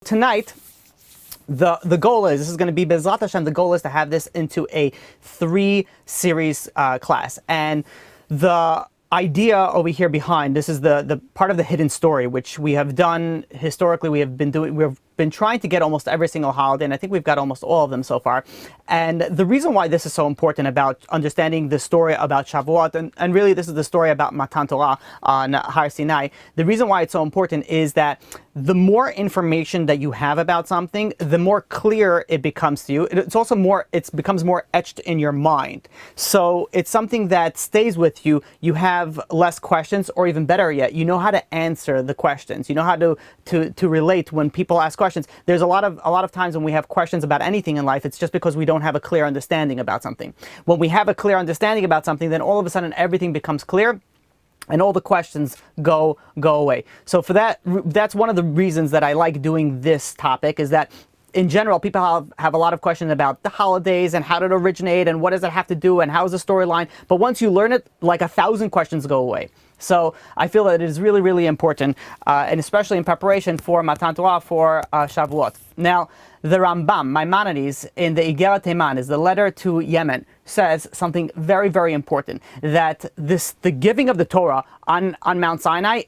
tonight, the goal is, this is going to be Bezrat Hashem, the goal is to have this into a 3-series class. And the idea over here behind, this is the part of the hidden story, which we have done historically. We've been trying to get almost every single holiday, and I think we've got almost all of them so far. And the reason why this is so important about understanding the story about Shavuot, and really this is the story about Matan Torah on Har Sinai, the reason why it's so important is that the more information that you have about something, the more clear it becomes to you. It becomes more etched in your mind. So it's something that stays with you. You have less questions, or even better yet, you know how to answer the questions. You know how to relate when people ask questions. There's a lot of times when we have questions about anything in life, it's just because we don't have a clear understanding about something. When we have a clear understanding about something, then all of a sudden everything becomes clear, and all the questions go away. So for that's one of the reasons that I like doing this topic, is that in general, people have a lot of questions about the holidays and how did it originate and what does it have to do and how is the storyline. But once you learn it, like 1,000 questions go away. So I feel that it is really, really important, and especially in preparation for Matan Torah, for Shavuot. Now, the Rambam, Maimonides, in the Igeret Teman, is the letter to Yemen, says something very, very important, that the giving of the Torah on Mount Sinai,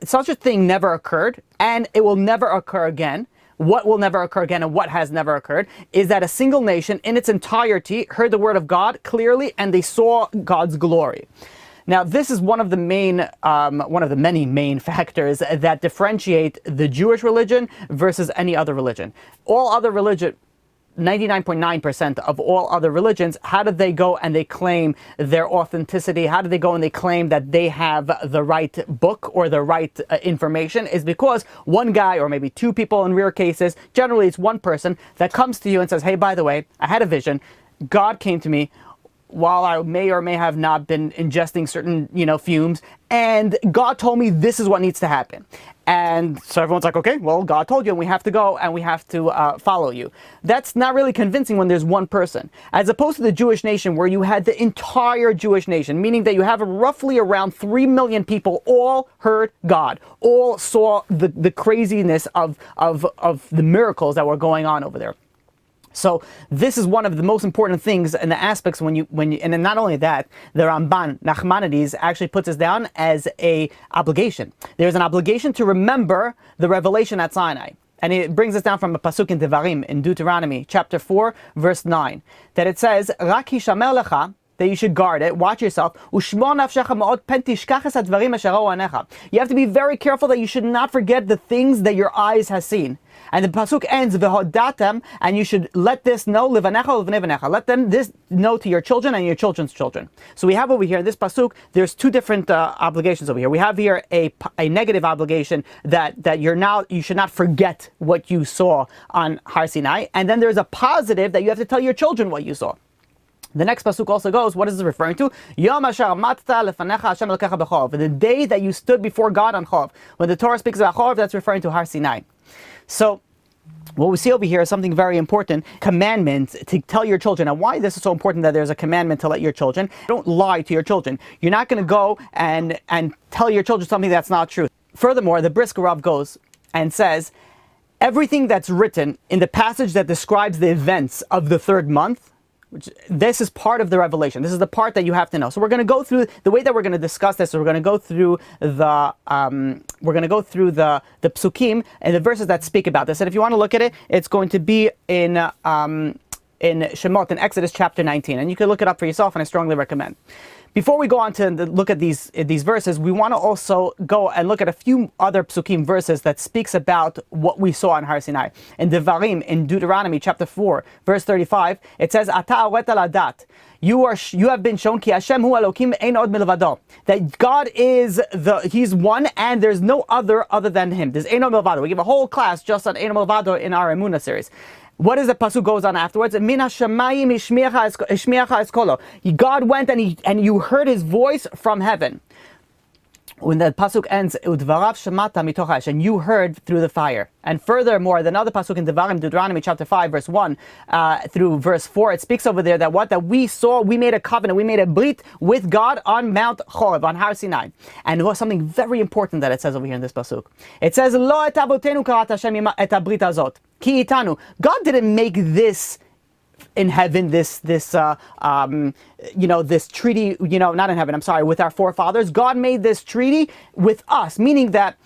such a thing never occurred, and it will never occur again. What will never occur again, and what has never occurred, is that a single nation in its entirety heard the word of God clearly, and they saw God's glory. Now, this is one of the many main factors that differentiate the Jewish religion versus any other religion. All other religion, 99.9% of all other religions, how did they go and they claim their authenticity? How did they go and they claim that they have the right book or the right information? Is because one guy, or maybe two people in rare cases, generally it's one person, that comes to you and says, hey, by the way, I had a vision. God came to me while I may or may have not been ingesting certain, fumes, and God told me this is what needs to happen. And so everyone's like, okay, well, God told you, and we have to go, and we have to follow you. That's not really convincing when there's one person. As opposed to the Jewish nation, where you had the entire Jewish nation, meaning that you have roughly around 3 million people all heard God, all saw the craziness of the miracles that were going on over there. So this is one of the most important things and the aspects when you and then not only that, the Ramban Nachmanides actually puts us down as a obligation. There's an obligation to remember the revelation at Sinai. And it brings us down from a pasuk in Devarim, in Deuteronomy chapter 4, verse 9, that it says, Rak hishamer lecha, that you should guard it, watch yourself. You have to be very careful that you should not forget the things that your eyes have seen. And the pasuk ends, v'hodatem, and you should let this know, livanecha u'vnei let them this know to your children and your children's children. So we have over here in this pasuk, there's two different obligations over here. We have here a negative obligation that you should not forget what you saw on Har Sinai, and then there's a positive that you have to tell your children what you saw. The next pasuk also goes, what is it referring to? Yom asher amatta lefanecha Hashem Elokecha b'chorov. The day that you stood before God on Chorov. When the Torah speaks about Chorov, that's referring to Har Sinai. So what we see over here is something very important, commandments to tell your children. And why this is so important that there's a commandment to let your children, don't lie to your children. You're not going to go and tell your children something that's not true. Furthermore, the Brisker Rav goes and says, everything that's written in the passage that describes the events of the third month, this is part of the revelation. This is the part that you have to know. So we're going to go through the way that we're going to discuss this. So we're going to go through the psukim and the verses that speak about this. And if you want to look at it, it's going to be in Shemot, in Exodus chapter 19, and you can look it up for yourself. And I strongly recommend. Before we go on to look at these verses, we want to also go and look at a few other psukim verses that speaks about what we saw on Har Sinai. In Devarim, in Deuteronomy chapter 4, verse 35, it says, Ata areta ladat. You have been shown ki Hashem hu Elokim ein od milvado. That God is He's one and there's no other than Him. There's ein od milvado. We give a whole class just on ein od milvado in our Emunah series. What is the pasuk goes on afterwards? Min hashamayim ishmiacha eskolo. God went and you heard His voice from heaven. when the pasuk ends, "Udvarav shemata mitoch ha'esh," and you heard through the fire. And furthermore, another pasuk in Deuteronomy chapter 5, verse 1 through verse 4, it speaks over there that we saw, we made a covenant, we made a brit with God on Mount Horeb, on Har Sinai. And it was something very important that it says over here in this pasuk. It says, "Lo et avotenu karat Hashem et habrit hazot, ki itanu." God didn't make this in heaven, this treaty, not in heaven, I'm sorry, with our forefathers. God made this treaty with us, meaning that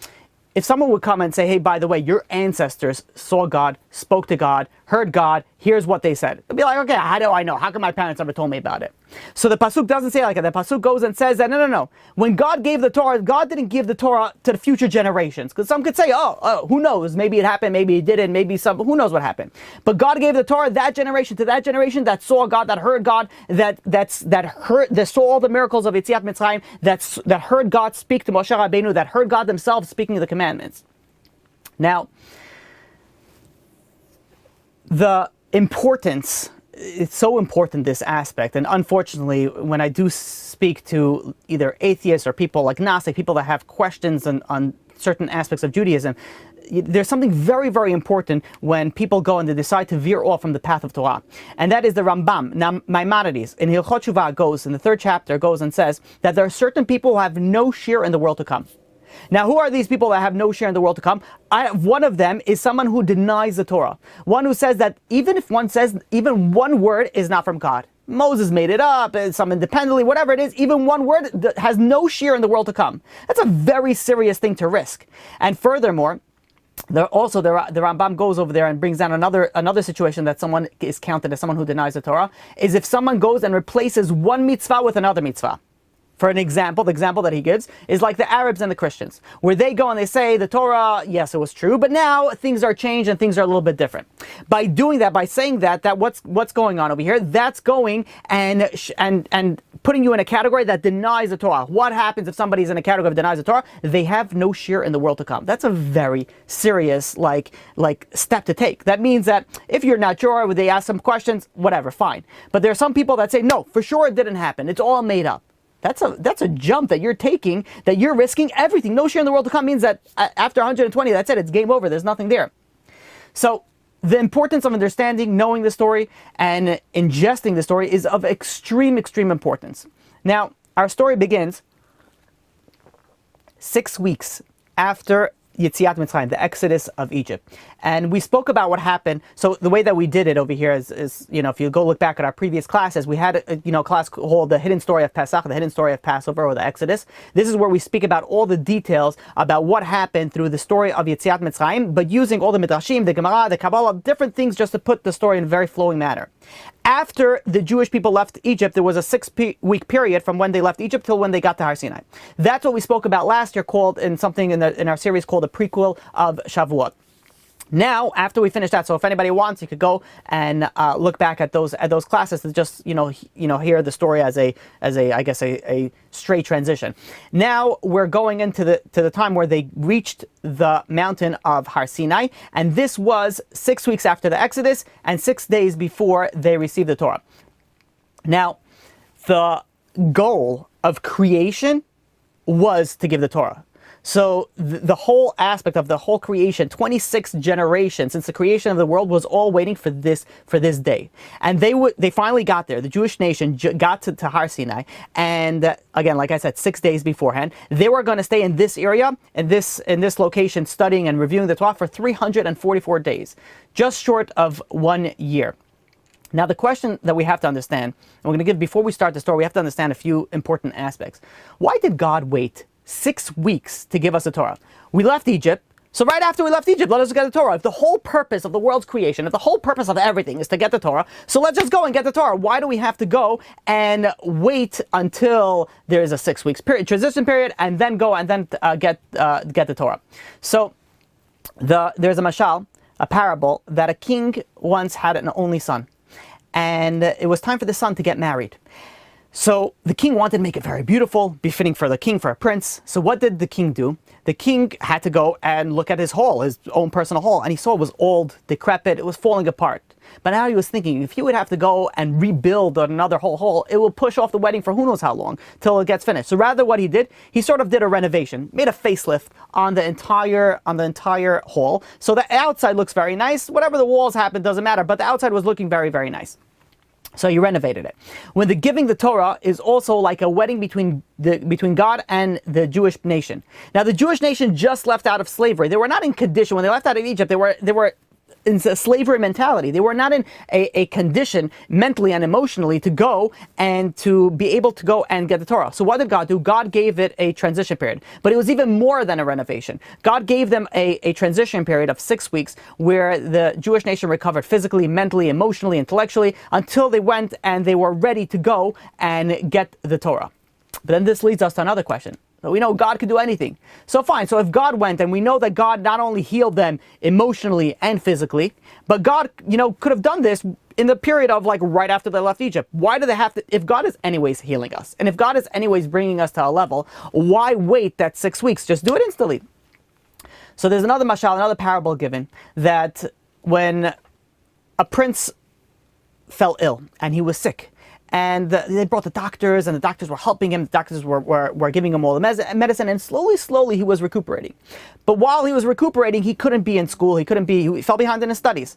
if someone would come and say, hey, by the way, your ancestors saw God, spoke to God, heard God, here's what they said. It'd be like, okay, how do I know? How come my parents never told me about it? So the pasuk doesn't say it like that. The pasuk goes and says that, no. When God gave the Torah, God didn't give the Torah to the future generations. Because some could say, oh, who knows? Maybe it happened, maybe it didn't, who knows what happened. But God gave the Torah that generation to that generation that saw God, that heard God, that saw all the miracles of Yetziat Mitzrayim, that heard God speak to Moshe Rabbeinu, that heard God themselves speaking the commandments. Now, the importance, it's so important, this aspect, and unfortunately when I do speak to either atheists or people like Gnostic, people that have questions on certain aspects of Judaism, there's something very, very important when people go and they decide to veer off from the path of Torah. And that is the Rambam, Maimonides, in Hilchot Shuvah goes, in the 3rd chapter, goes and says that there are certain people who have no share in the world to come. Now, who are these people that have no share in the world to come? One of them is someone who denies the Torah. One who says that even if one says even one word is not from God. Moses made it up, some independently, whatever it is, even one word that has no share in the world to come. That's a very serious thing to risk. And furthermore, the Rambam goes over there and brings down another situation that someone is counted as someone who denies the Torah, is if someone goes and replaces one mitzvah with another mitzvah. For an example, the example that he gives is like the Arabs and the Christians, where they go and they say the Torah, yes, it was true, but now things are changed and things are a little bit different. By doing that, by saying that what's going on over here, that's going and putting you in a category that denies the Torah. What happens if somebody's in a category that denies the Torah? They have no share in the world to come. That's a very serious like step to take. That means that if you're not sure, they ask some questions, whatever, fine. But there are some people that say, no, for sure it didn't happen. It's all made up. That's a jump that you're taking, that you're risking everything. No share in the world to come means that after 120, that's it, it's game over, there's nothing there. So the importance of understanding, knowing the story, and ingesting the story is of extreme, extreme importance. Now, our story begins 6 weeks after Yetziat Mitzrayim, the Exodus of Egypt. And we spoke about what happened. So the way that we did it over here is if you go look back at our previous classes, we had a class called The Hidden Story of Pesach, the Hidden Story of Passover, or the Exodus. This is where we speak about all the details about what happened through the story of Yetziat Mitzrayim, but using all the Midrashim, the Gemara, the Kabbalah, different things just to put the story in a very flowing manner. After the Jewish people left Egypt, there was a 6-week period from when they left Egypt till when they got to Har Sinai. That's what we spoke about last year, called in our series called the prequel of Shavuot. Now, after we finish that, so if anybody wants, you could go and look back at those classes to just hear the story as a straight transition. Now we're going into the time where they reached the mountain of Har Sinai, and this was 6 weeks after the Exodus and 6 days before they received the Torah. Now, the goal of creation was to give the Torah. So the whole aspect of the whole creation, 26 generations since the creation of the world, was all waiting for this day. And they finally got there. The Jewish nation got to Har Sinai, and again, like I said, 6 days beforehand, they were going to stay in this area, in this location, studying and reviewing the Torah for 344 days, just short of 1 year. Now, the question that we have to understand, and we're going to give before we start the story, we have to understand a few important aspects. Why did God wait 6 weeks to give us the Torah? We left Egypt, so right after we left Egypt, let us get the Torah. If the whole purpose of the world's creation, if the whole purpose of everything is to get the Torah, so let's just go and get the Torah. Why do we have to go and wait until there is a 6 weeks period, transition period, and then go and then get the Torah? So there's a mashal, a parable, that a king once had an only son, and it was time for the son to get married. So the king wanted to make it very beautiful, befitting for the king, for a prince. So what did the king do? The king had to go and look at his hall, his own personal hall, and he saw it was old, decrepit, it was falling apart. But now he was thinking, if he would have to go and rebuild another whole hall, it will push off the wedding for who knows how long, till it gets finished. So rather what he did, he sort of did a renovation, made a facelift on the entire hall. So the outside looks very nice. Whatever the walls happen, doesn't matter, but the outside was looking very, very nice. So you renovated it. When the giving the Torah is also like a wedding between God and the Jewish nation. Now the Jewish nation just left out of slavery. They were not in condition when they left out of Egypt. They were in a slavery mentality. They were not in a condition mentally and emotionally to go and to be able to go and get the Torah. So what did God do? God gave it a transition period. But it was even more than a renovation. God gave them a transition period of 6 weeks where the Jewish nation recovered physically, mentally, emotionally, intellectually, until they went and they were ready to go and get the Torah. But then this leads us to another question. So we know God could do anything. So fine, so if God went, and we know that God not only healed them emotionally and physically, but God, could have done this in the period of like right after they left Egypt. Why do they have to, if God is anyways healing us, and if God is anyways bringing us to a level, why wait that 6 weeks? Just do it instantly. So there's another mashal, another parable given, that when a prince fell ill and he was sick, and they brought the doctors, and the doctors were helping him. The doctors were giving him all the medicine, and slowly he was recuperating. But while he was recuperating, he couldn't be in school. He fell behind in his studies.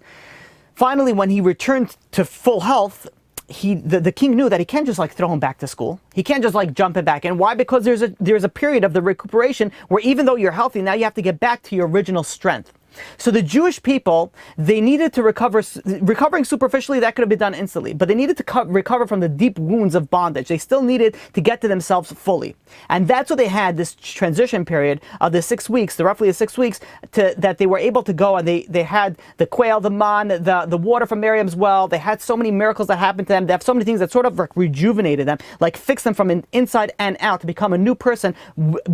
Finally, when he returned to full health, the king knew that he can't just like throw him back to school. He can't just like jump him back in. Why? Because there's a period of the recuperation where even though you're healthy, now you have to get back to your original strength. So the Jewish people, they needed to recovering superficially, that could have been done instantly, but they needed to recover from the deep wounds of bondage. They still needed to get to themselves fully. And that's what they had, this transition period of the 6 weeks, roughly 6 weeks, that they were able to go, and they had the quail, the man, the water from Miriam's well. They had so many miracles that happened to them. They have so many things that sort of rejuvenated them, like fixed them from inside and out to become a new person,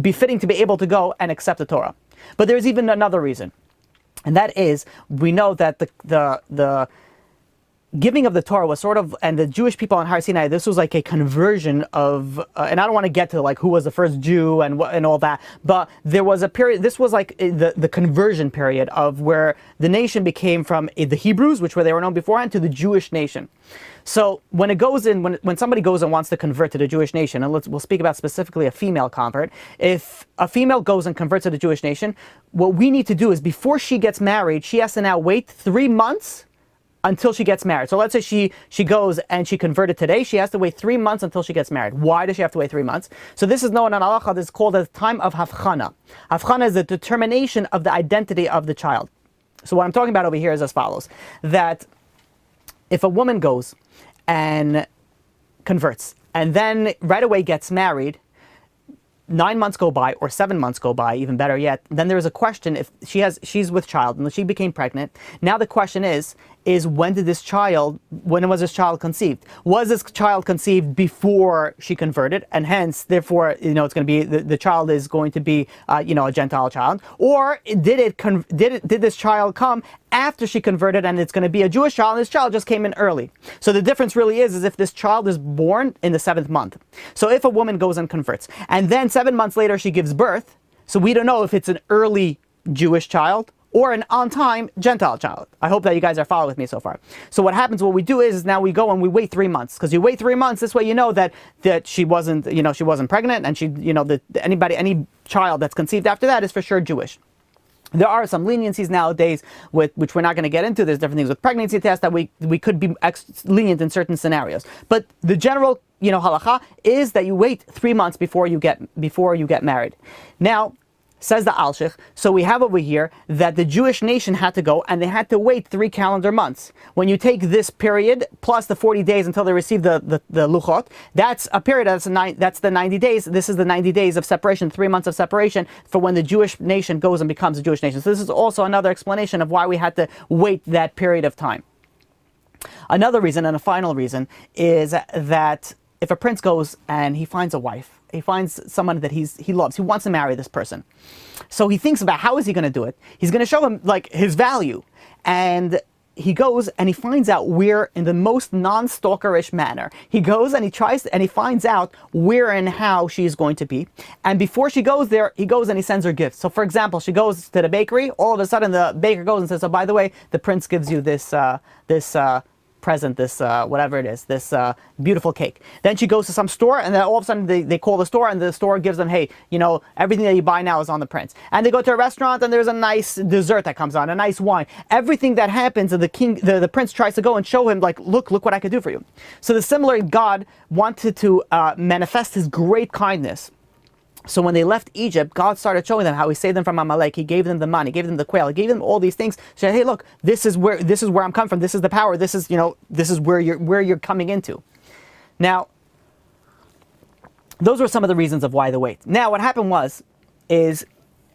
befitting to be able to go and accept the Torah. But there's even another reason. And that is, we know that the giving of the Torah was sort of, and the Jewish people on Har Sinai, this was like a conversion of, and I don't want to get to like who was the first Jew and all that, but there was a period, this was like the conversion period of where the nation became from the Hebrews, which were they were known beforehand, to the Jewish nation. So when it goes in, when somebody goes and wants to convert to the Jewish nation, and we'll speak about specifically a female convert, if a female goes and converts to the Jewish nation, what we need to do is before she gets married, she has to now wait 3 months until she gets married. So let's say she goes and she converted today, she has to wait 3 months until she gets married. Why does she have to wait 3 months? So this is known in halacha, this is called the time of havchana. Havchana is the determination of the identity of the child. So what I'm talking about over here is as follows, that if a woman goes and converts and then right away gets married, 9 months go by or 7 months go by, even better yet, then there is a question if she's with child and she became pregnant. Now the question is when was this child conceived? Was this child conceived before she converted, and hence therefore it's going to be the child is going to be a Gentile child, or did this child come after she converted and it's going to be a Jewish child, and this child just came in early? So the difference really is if this child is born in the 7th month. So if a woman goes and converts and then 7 months later she gives birth, so we don't know if it's an early Jewish child or an on-time Gentile child. I hope that you guys are following with me so far. So what happens, what we do is now we go and we wait 3 months, because you wait 3 months, this way you know that she wasn't pregnant, and any child that's conceived after that is for sure Jewish. There are some leniencies nowadays which we're not going to get into. There's different things with pregnancy tests that we could be lenient in certain scenarios. But the general halacha is that you wait 3 months before you get married. Now, says the Alshich, so we have over here that the Jewish nation had to go and they had to wait 3 calendar months. When you take this period plus the 40 days until they receive the luchot, that's a period, that's the 90 days. This is the 90 days of separation, 3 months of separation for when the Jewish nation goes and becomes a Jewish nation. So this is also another explanation of why we had to wait that period of time. Another reason, and a final reason, is that if a prince goes and he finds a wife, he finds someone that he loves, he wants to marry this person. So he thinks about how is he going to do it. He's going to show him like his value. And he goes and he finds out where, in the most non-stalkerish manner, he goes and he finds out where and how she's going to be. And before she goes there, he goes and he sends her gifts. So for example, she goes to the bakery, all of a sudden the baker goes and says, oh, by the way, the prince gives you this present, this whatever it is, this beautiful cake. Then she goes to some store, and then all of a sudden they call the store, and the store gives them, hey, everything that you buy now is on the prince. And they go to a restaurant, and there's a nice dessert that comes on, a nice wine. Everything that happens, and the prince tries to go and show him, like, look what I could do for you. So the similar God wanted to manifest his great kindness. So when they left Egypt, God started showing them how he saved them from Amalek. He gave them the money, gave them the quail, he gave them all these things. He said, hey, look, this is where I'm coming from. This is the power. This is where you're coming into. Now, those were some of the reasons of why the wait. Now, what happened is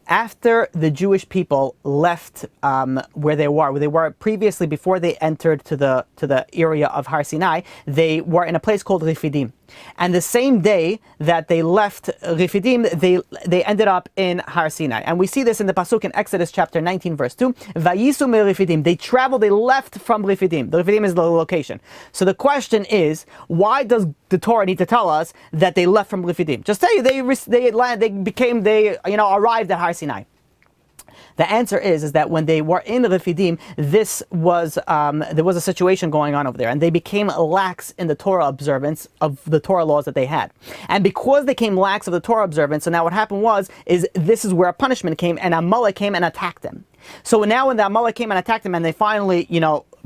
after the Jewish people left where they were previously, before they entered to the area of Har Sinai, they were in a place called Refidim. And the same day that they left Refidim, they ended up in Har Sinai. And we see this in the pasuk in Exodus chapter 19, verse 2. Vayisu me Refidim. They left from Refidim. The Refidim is the location. So the question is, why does the Torah need to tell us that they left from Refidim? Just tell you they arrived at Har Sinai. The answer is that when they were in Refidim, there was a situation going on over there, and they became lax in the Torah observance of the Torah laws that they had. And because they came lax of the Torah observance, so now what happened this is where a punishment came, and Amalek came and attacked them. So now when the Amalek came and attacked them, and they finally,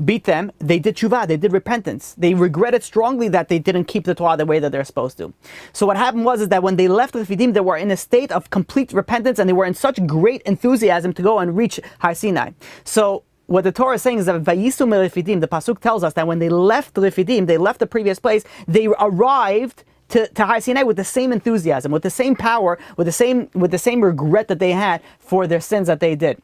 beat them, they did tshuva, they did repentance. They regretted strongly that they didn't keep the Torah the way that they're supposed to. So what happened is that when they left Refidim, they were in a state of complete repentance, and they were in such great enthusiasm to go and reach Har Sinai. So what the Torah is saying is that Vayisu me Refidim, the pasuk tells us that when they left Refidim, they left the previous place, they arrived to Har Sinai with the same enthusiasm, with the same power, with the same regret that they had for their sins that they did.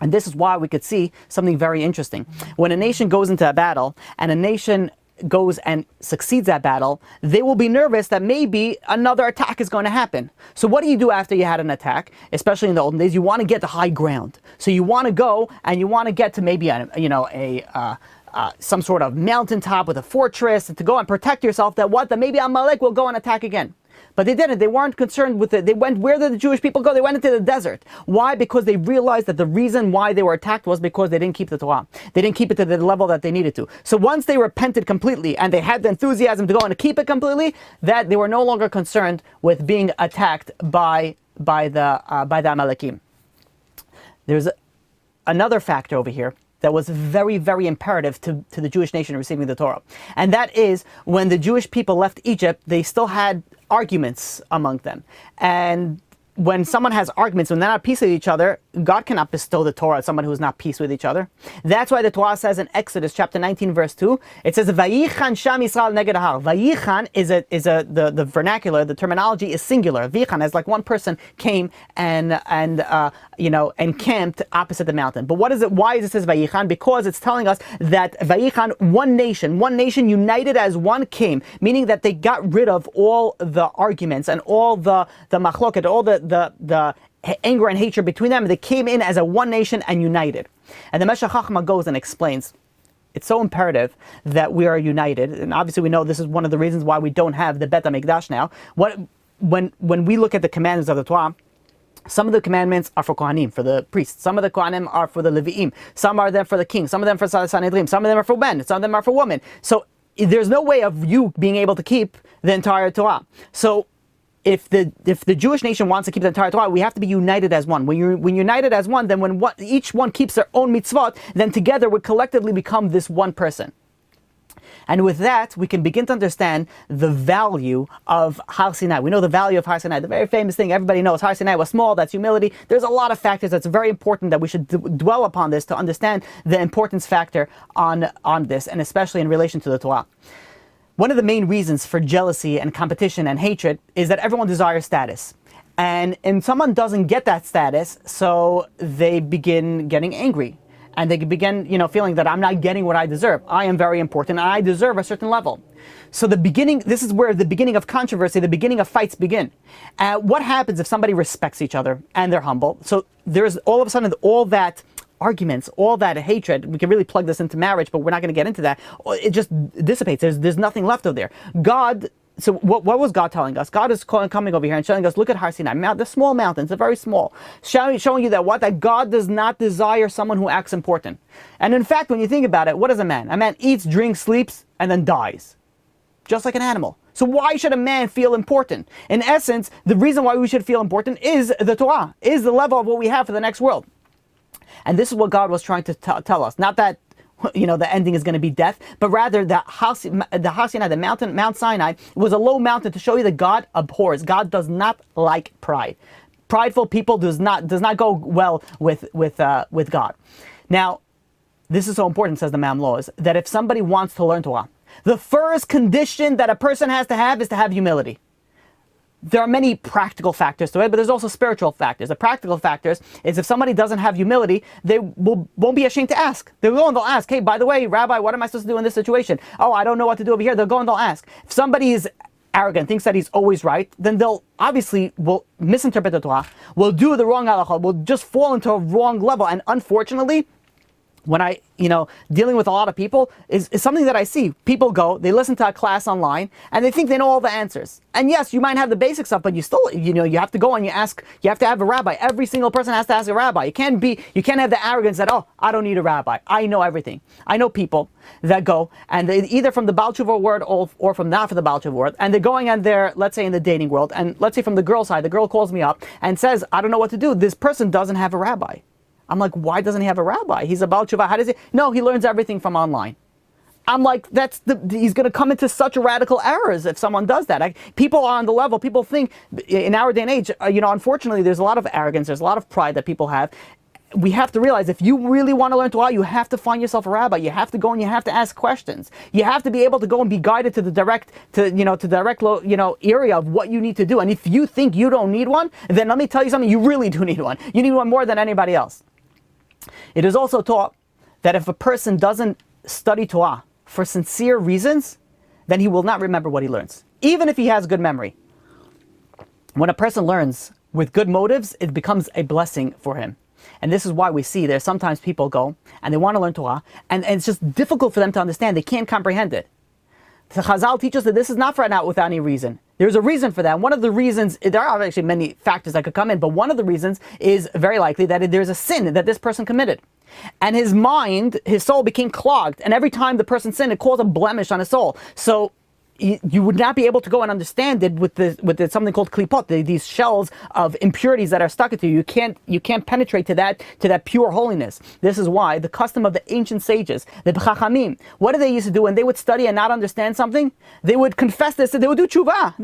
And this is why we could see something very interesting. When a nation goes into a battle, and a nation goes and succeeds that battle, they will be nervous that maybe another attack is going to happen. So what do you do after you had an attack? Especially in the olden days, you want to get to high ground. So you want to go and you want to get to maybe some sort of mountaintop with a fortress, to go and protect yourself that maybe Amalek will go and attack again. But they didn't. They weren't concerned with it. They went, where did the Jewish people go? They went into the desert. Why? Because they realized that the reason why they were attacked was because they didn't keep the Torah. They didn't keep it to the level that they needed to. So once they repented completely and they had the enthusiasm to go and keep it completely, that they were no longer concerned with being attacked by the Amalekim. There's another factor over here that was very, very imperative to the Jewish nation receiving the Torah. And that is, when the Jewish people left Egypt, they still had arguments among them. And when someone has arguments, when they're not at peace with each other, God cannot bestow the Torah on someone who's not at peace with each other. That's why the Torah says in Exodus chapter 19, verse 2, it says, Vayichan Sham Yisrael neged har. Vayichan is the vernacular, the terminology is singular. Vayichan, as like one person came and camped opposite the mountain. But what is it? Why is it says Vayichan? Because it's telling us that Vayichan, one nation united as one came, meaning that they got rid of all the arguments and all the machloket, all the anger and hatred between them. They came in as a one nation and united. And the Meshech Chachma goes and explains, it's so imperative that we are united. And obviously we know this is one of the reasons why we don't have the Bet HaMikdash now. When we look at the commandments of the Torah, some of the commandments are for Kohanim, for the priests. Some of the Kohanim are for the Levi'im. Some are there for the king. Some of them for Sanhedrin. Some of them are for men. Some of them are for women. So there's no way of you being able to keep the entire Torah. So if the Jewish nation wants to keep the entire Torah, we have to be united as one. When you're united as one, then when each one keeps their own mitzvot, then together we collectively become this one person. And with that, we can begin to understand the value of Har Sinai. We know the value of Har Sinai. The very famous thing everybody knows, Har Sinai was small, that's humility. There's a lot of factors that's very important that we should dwell upon this to understand the importance factor on this, and especially in relation to the Torah. One of the main reasons for jealousy and competition and hatred is that everyone desires status. And if someone doesn't get that status, so they begin getting angry. And they begin, feeling that I'm not getting what I deserve. I am very important and I deserve a certain level. So this is where the beginning of controversy, the beginning of fights begin. What happens if somebody respects each other and they're humble? So there's all of a sudden all that arguments, all that hatred. We can really plug this into marriage, but we're not going to get into that. It just dissipates. There's nothing left of there. God. So what was God telling us? God is coming over here and showing us, look at Har Sinai, the small mountains, they're very small. Showing you that God does not desire someone who acts important. And in fact, when you think about it, what is a man? A man eats, drinks, sleeps, and then dies. Just like an animal. So why should a man feel important? In essence, the reason why we should feel important is the Torah, is the level of what we have for the next world. And this is what God was trying to tell us. Not that the ending is going to be death, but rather the Har Sinai, the mountain, Mount Sinai, was a low mountain to show you that God abhors. God does not like pride. Prideful people does not go well with God. Now, this is so important, says the Mamlo, that if somebody wants to learn Torah, the first condition that a person has to have is to have humility. There are many practical factors to it, but there's also spiritual factors. The practical factors is if somebody doesn't have humility, they won't be ashamed to ask. They'll go and they'll ask, hey, by the way, Rabbi, what am I supposed to do in this situation? Oh, I don't know what to do over here. They'll go and they'll ask. If somebody is arrogant, thinks that he's always right, then they'll obviously will misinterpret the Torah, will do the wrong halakha, will just fall into a wrong level. And unfortunately, when I, dealing with a lot of people, is something that I see. People go, they listen to a class online, and they think they know all the answers. And yes, you might have the basic stuff, but you still, you have to go and you have to have a rabbi. Every single person has to ask a rabbi. You can't have the arrogance that, oh, I don't need a rabbi. I know everything. I know people that go, and they either from the Baal Tshuva world or from not from the Baal Tshuva world, and they're going and they're, let's say in the dating world, and let's say from the girl side, the girl calls me up and says, I don't know what to do. This person doesn't have a rabbi. I'm like, why doesn't he have a rabbi? He's a Baal Tshuva. How does he? No, he learns everything from online. I'm like, he's going to come into such radical errors if someone does that. People are on the level. People think in our day and age, unfortunately, there's a lot of arrogance. There's a lot of pride that people have. We have to realize if you really want to learn Torah, you have to find yourself a rabbi. You have to go and you have to ask questions. You have to be able to go and be guided to the direct area of what you need to do. And if you think you don't need one, then let me tell you something, you really do need one. You need one more than anybody else. It is also taught that if a person doesn't study Torah for sincere reasons, then he will not remember what he learns, even if he has good memory. When a person learns with good motives, it becomes a blessing for him. And this is why we see there's sometimes people go and they want to learn Torah, and it's just difficult for them to understand. They can't comprehend it. The Chazal teaches that this is not without any reason. There's a reason for that. One of the reasons, there are actually many factors that could come in, but one of the reasons is very likely that there's a sin that this person committed. And his mind, his soul became clogged. And every time the person sinned, it caused a blemish on his soul. So you would not be able to go and understand it with something called klipot, these shells of impurities that are stuck into you. You can't penetrate to that pure holiness. This is why the custom of the ancient sages, the Chachamim, what did they used to do when they would study and not understand something? They would confess this, they would do tshuva.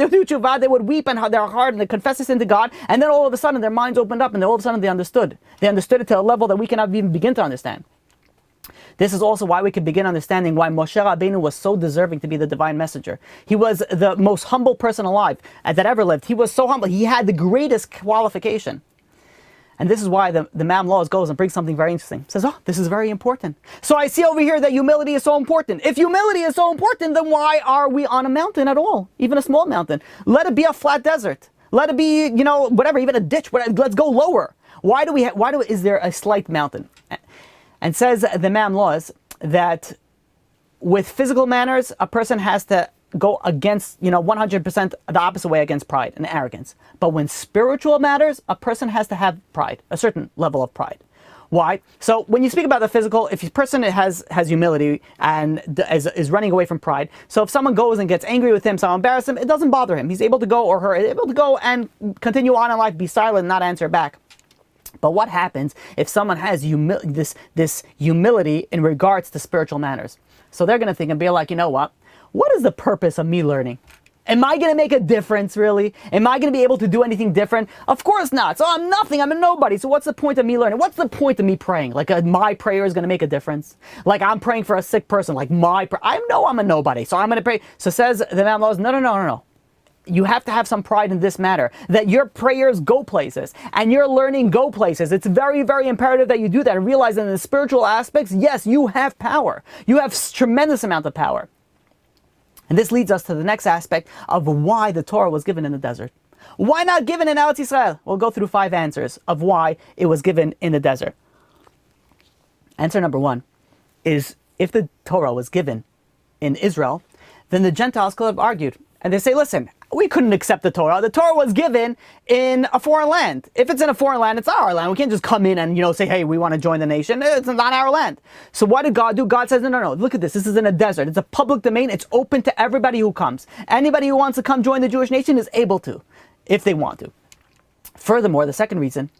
They would weep in their heart and they confess this into God, and then all of a sudden their minds opened up and all of a sudden they understood. They understood it to a level that we cannot even begin to understand. This is also why we can begin understanding why Moshe Rabbeinu was so deserving to be the divine messenger. He was the most humble person alive that ever lived. He was so humble. He had the greatest qualification. And this is why the Mam Laws goes and brings something very interesting. Says, oh, this is very important. So I see over here that humility is so important. If humility is so important, then why are we on a mountain at all? Even a small mountain. Let it be a flat desert. Let it be, whatever, even a ditch. Let's go lower. Is there a slight mountain? And says the Mam Laws that with physical manners, a person has to go against, 100% the opposite way against pride and arrogance. But when spiritual matters, a person has to have pride, a certain level of pride. Why? So when you speak about the physical, if a person has humility and is running away from pride, so if someone goes and gets angry with him, someone embarrasses him, it doesn't bother him. He's able to go, or her, able to go and continue on in life, be silent, not answer back. But what happens if someone has this humility in regards to spiritual manners? So they're going to think and be like, what is the purpose of me learning? Am I going to make a difference, really? Am I going to be able to do anything different? Of course not. So I'm nothing. I'm a nobody. So what's the point of me learning? What's the point of me praying? Like my prayer is going to make a difference? Like I'm praying for a sick person. Like I know I'm a nobody. So I'm going to pray. So says the man laws, no. You have to have some pride in this matter, that your prayers go places and your learning go places. It's very, very imperative that you do that and realize that in the spiritual aspects, yes, you have power. You have tremendous amount of power. And this leads us to the next aspect of why the Torah was given in the desert. Why not given in Eretz Yisrael? We'll go through 5 answers of why it was given in the desert. Answer number one is, if the Torah was given in Israel, then the Gentiles could have argued. And they say, listen, we couldn't accept the Torah. The Torah was given in a foreign land. If it's in a foreign land, it's our land. We can't just come in and, say, hey, we want to join the nation. It's not our land. So what did God do? God says, no. Look at this. This is in a desert. It's a public domain. It's open to everybody who comes. Anybody who wants to come join the Jewish nation is able to, if they want to. Furthermore, the second reason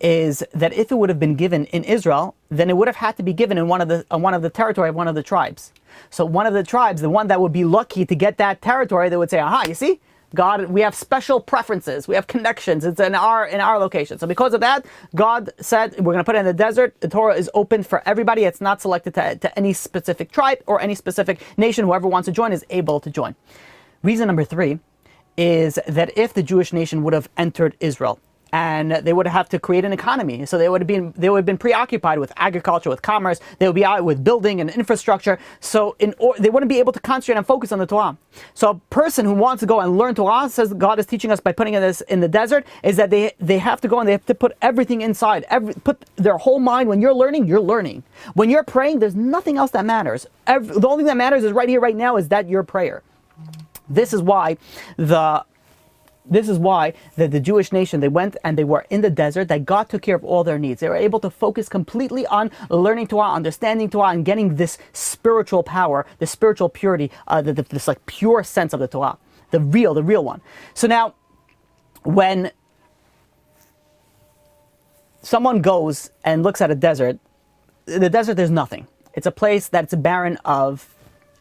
is that if it would have been given in Israel, then it would have had to be given in one of the territory of one of the tribes. So one of the tribes, the one that would be lucky to get that territory, they would say, aha, you see, God, we have special preferences, we have connections, it's in our location. So because of that, God said, we're going to put it in the desert. The Torah is open for everybody. It's not selected to any specific tribe or any specific nation. Whoever wants to join is able to join. Reason number three is that if the Jewish nation would have entered Israel, and they would have to create an economy. So they would have been preoccupied with agriculture, with commerce. They would be out with building and infrastructure. So they wouldn't be able to concentrate and focus on the Torah. So a person who wants to go and learn Torah, says God is teaching us by putting this in the desert, is that they have to go and they have to put everything inside. Put their whole mind. When you're learning, you're learning. When you're praying, there's nothing else that matters. The only thing that matters is right here, right now, is that your prayer. This is why the Jewish nation, they went and they were in the desert, that God took care of all their needs. They were able to focus completely on learning Torah, understanding Torah, and getting this spiritual power, this spiritual purity, this like pure sense of the Torah, the real one. So now, when someone goes and looks at a desert, in the desert there's nothing. It's a place that's barren of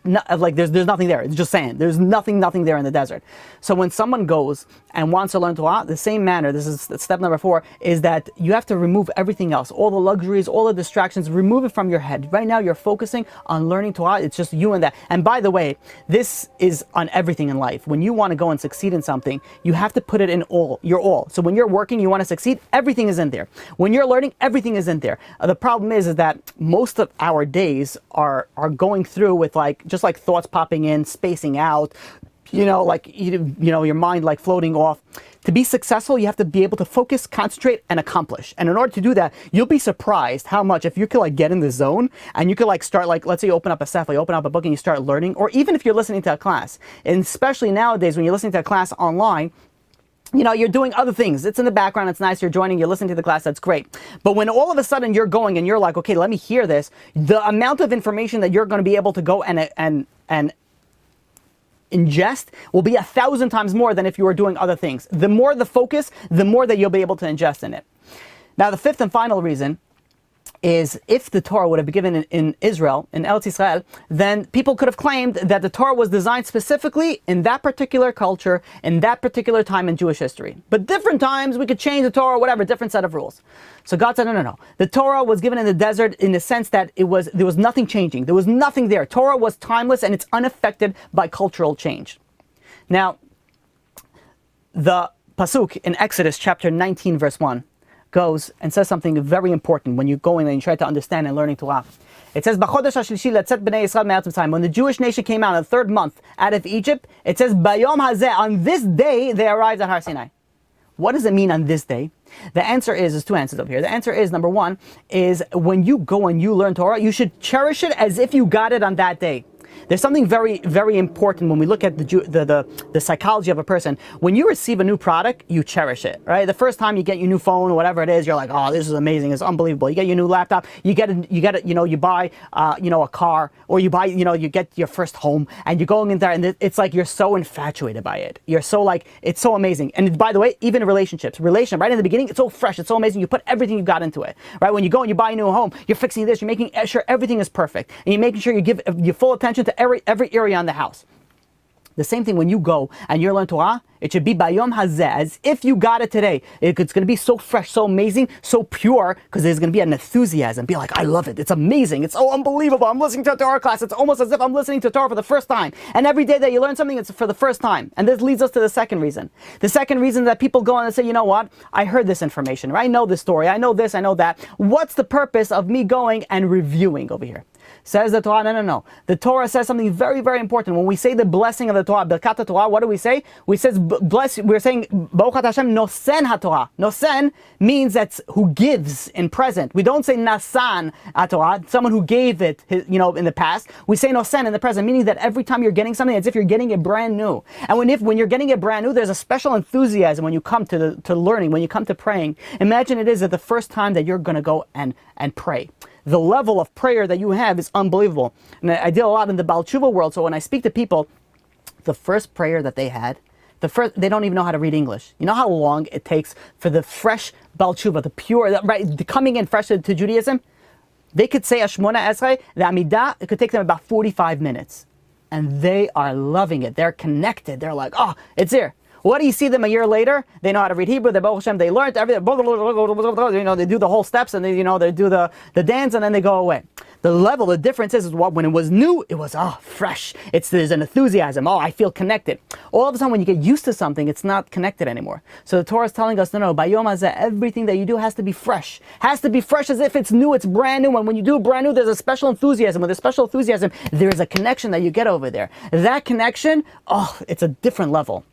there's nothing there. It's just sand. There's nothing there in the desert. So when someone goes and wants to learn Torah, the same manner, this is step number 4, is that you have to remove everything else, all the luxuries, all the distractions, remove it from your head. Right now you're focusing on learning Torah. It's just you and that. And by the way, this is on everything in life. When you want to go and succeed in something, you have to put it in your all. So when you're working, you want to succeed, everything is in there. When you're learning, everything is in there. The problem is that most of our days are going through with just like thoughts popping in, spacing out, your mind like floating off. To be successful, you have to be able to focus, concentrate, and accomplish. And in order to do that, you'll be surprised how much, if you could get in the zone and you could start, let's say you open up a sefer, you open up a book and you start learning, or even if you're listening to a class, and especially nowadays when you're listening to a class online, you're doing other things. It's in the background. It's nice. You're joining. You're listening to the class. That's great. But when all of a sudden you're going and you're like, okay, let me hear this, the amount of information that you're going to be able to go and ingest will be 1,000 times more than if you were doing other things. The more the focus, the more that you'll be able to ingest in it. Now, the fifth and final reason is, if the Torah would have been given in Israel, in Eretz Israel, then people could have claimed that the Torah was designed specifically in that particular culture, in that particular time in Jewish history. But different times, we could change the Torah, whatever, different set of rules. So God said, no. The Torah was given in the desert in the sense that there was nothing changing. There was nothing there. Torah was timeless and it's unaffected by cultural change. Now, the pasuk in Exodus chapter 19, verse 1, goes and says something very important when you go in and you try to understand and learning Torah. It says, when the Jewish nation came out in the 3rd month out of Egypt, it says, on this day they arrived at Har Sinai. What does it mean on this day? The answer is, there's 2 answers over here. The answer is, number 1, is when you go and you learn Torah, you should cherish it as if you got it on that day. There's something very, very important when we look at the psychology of a person. When you receive a new product, you cherish it, right? The first time you get your new phone or whatever it is, you're like, oh, this is amazing, it's unbelievable. You get your new laptop, you buy, a car, or you buy, you get your first home, and you're going in there, and it's like you're so infatuated by it. You're so it's so amazing. And by the way, even in relationships, right in the beginning, it's so fresh, it's so amazing. You put everything you got into it, right? When you go and you buy a new home, you're fixing this, you're making sure everything is perfect, and you're making sure you give your full attention to every area on the house. The same thing when you go and you learn Torah, it should be bayom hazeh, as if you got it today. It's going to be so fresh, so amazing, so pure, because there's going to be an enthusiasm. Be like, I love it. It's amazing. It's so unbelievable. I'm listening to a Torah class. It's almost as if I'm listening to Torah for the first time. And every day that you learn something, it's for the first time. And this leads us to the second reason. The second reason that people go on and say, you know what? I heard this information, or I know this story. I know this, I know that. What's the purpose of me going and reviewing over here? Says the Torah, no. The Torah says something very, very important. When we say the blessing of the Torah, Birkat Torah, what do we say? We're saying, Baruch Hashem nosen HaTorah. Nosen means that's who gives in present. We don't say nasan HaTorah, someone who gave it, in the past. We say nosen in the present, meaning that every time you're getting something, it's as if you're getting it brand new. And when you're getting it brand new, there's a special enthusiasm when you come to learning, when you come to praying. Imagine it is at the first time that you're going to go and pray. The level of prayer that you have is unbelievable. And I deal a lot in the Baal Tshuva world, so when I speak to people, the first prayer that they had, they don't even know how to read English. You know how long it takes for the fresh Baal Tshuva, the pure, coming in fresh to Judaism? They could say Ashmona Esrei, the Amidah, it could take them about 45 minutes. And they are loving it. They're connected. They're like, oh, it's here. What do you see them a year later? They know how to read Hebrew. They Baruch Hashem, they learned everything. They do the whole steps, and they do the dance, and then they go away. The difference is what when it was new, it was fresh. There's an enthusiasm. I feel connected. All of a sudden, when you get used to something, it's not connected anymore. So the Torah is telling us, no, by Yom Hazeh, everything that you do has to be fresh. Has to be fresh as if it's new. It's brand new. And when you do brand new, there's a special enthusiasm. With a special enthusiasm, there's a connection that you get over there. That connection, it's a different level.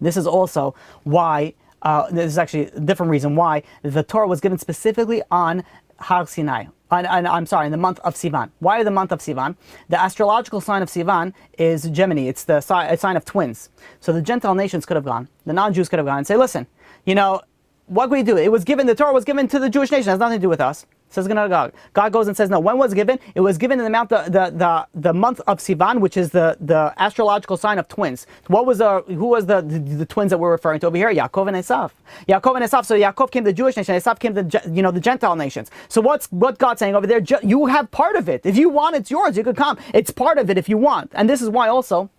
This is also why, this is actually a different reason why the Torah was given specifically on Har Sinai. In the month of Sivan. Why the month of Sivan? The astrological sign of Sivan is Gemini. It's the sign of twins. So the Gentile nations could have gone, the non-Jews could have gone and say, listen, what can we do? The Torah was given to the Jewish nation. It has nothing to do with us. Says God. God goes and says, no, when was it given? It was given in the month of Sivan, which is the astrological sign of twins. Who was the twins that we're referring to over here? Yaakov and Esav. So Yaakov came to the Jewish nation, Esav came to the Gentile nations. So what's God saying over there? You have part of it. If you want, it's yours. You could come. It's part of it if you want. And this is why also,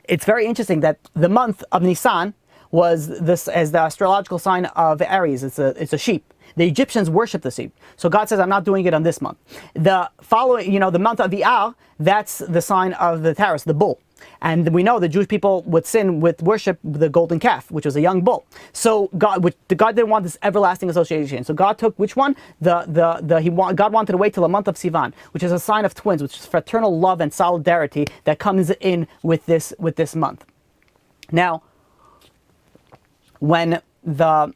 it's very interesting that the month of Nisan was this as the astrological sign of Aries. It's a sheep. The Egyptians worship the sheep. So God says, I'm not doing it on this month. The following, the month of Iyar, that's the sign of the Taurus, the bull. And we know the Jewish people would sin with worship the golden calf, which was a young bull. So God didn't want this everlasting association. So God took which one? God wanted to wait till the month of Sivan, which is a sign of twins, which is fraternal love and solidarity that comes in with this month. Now, when the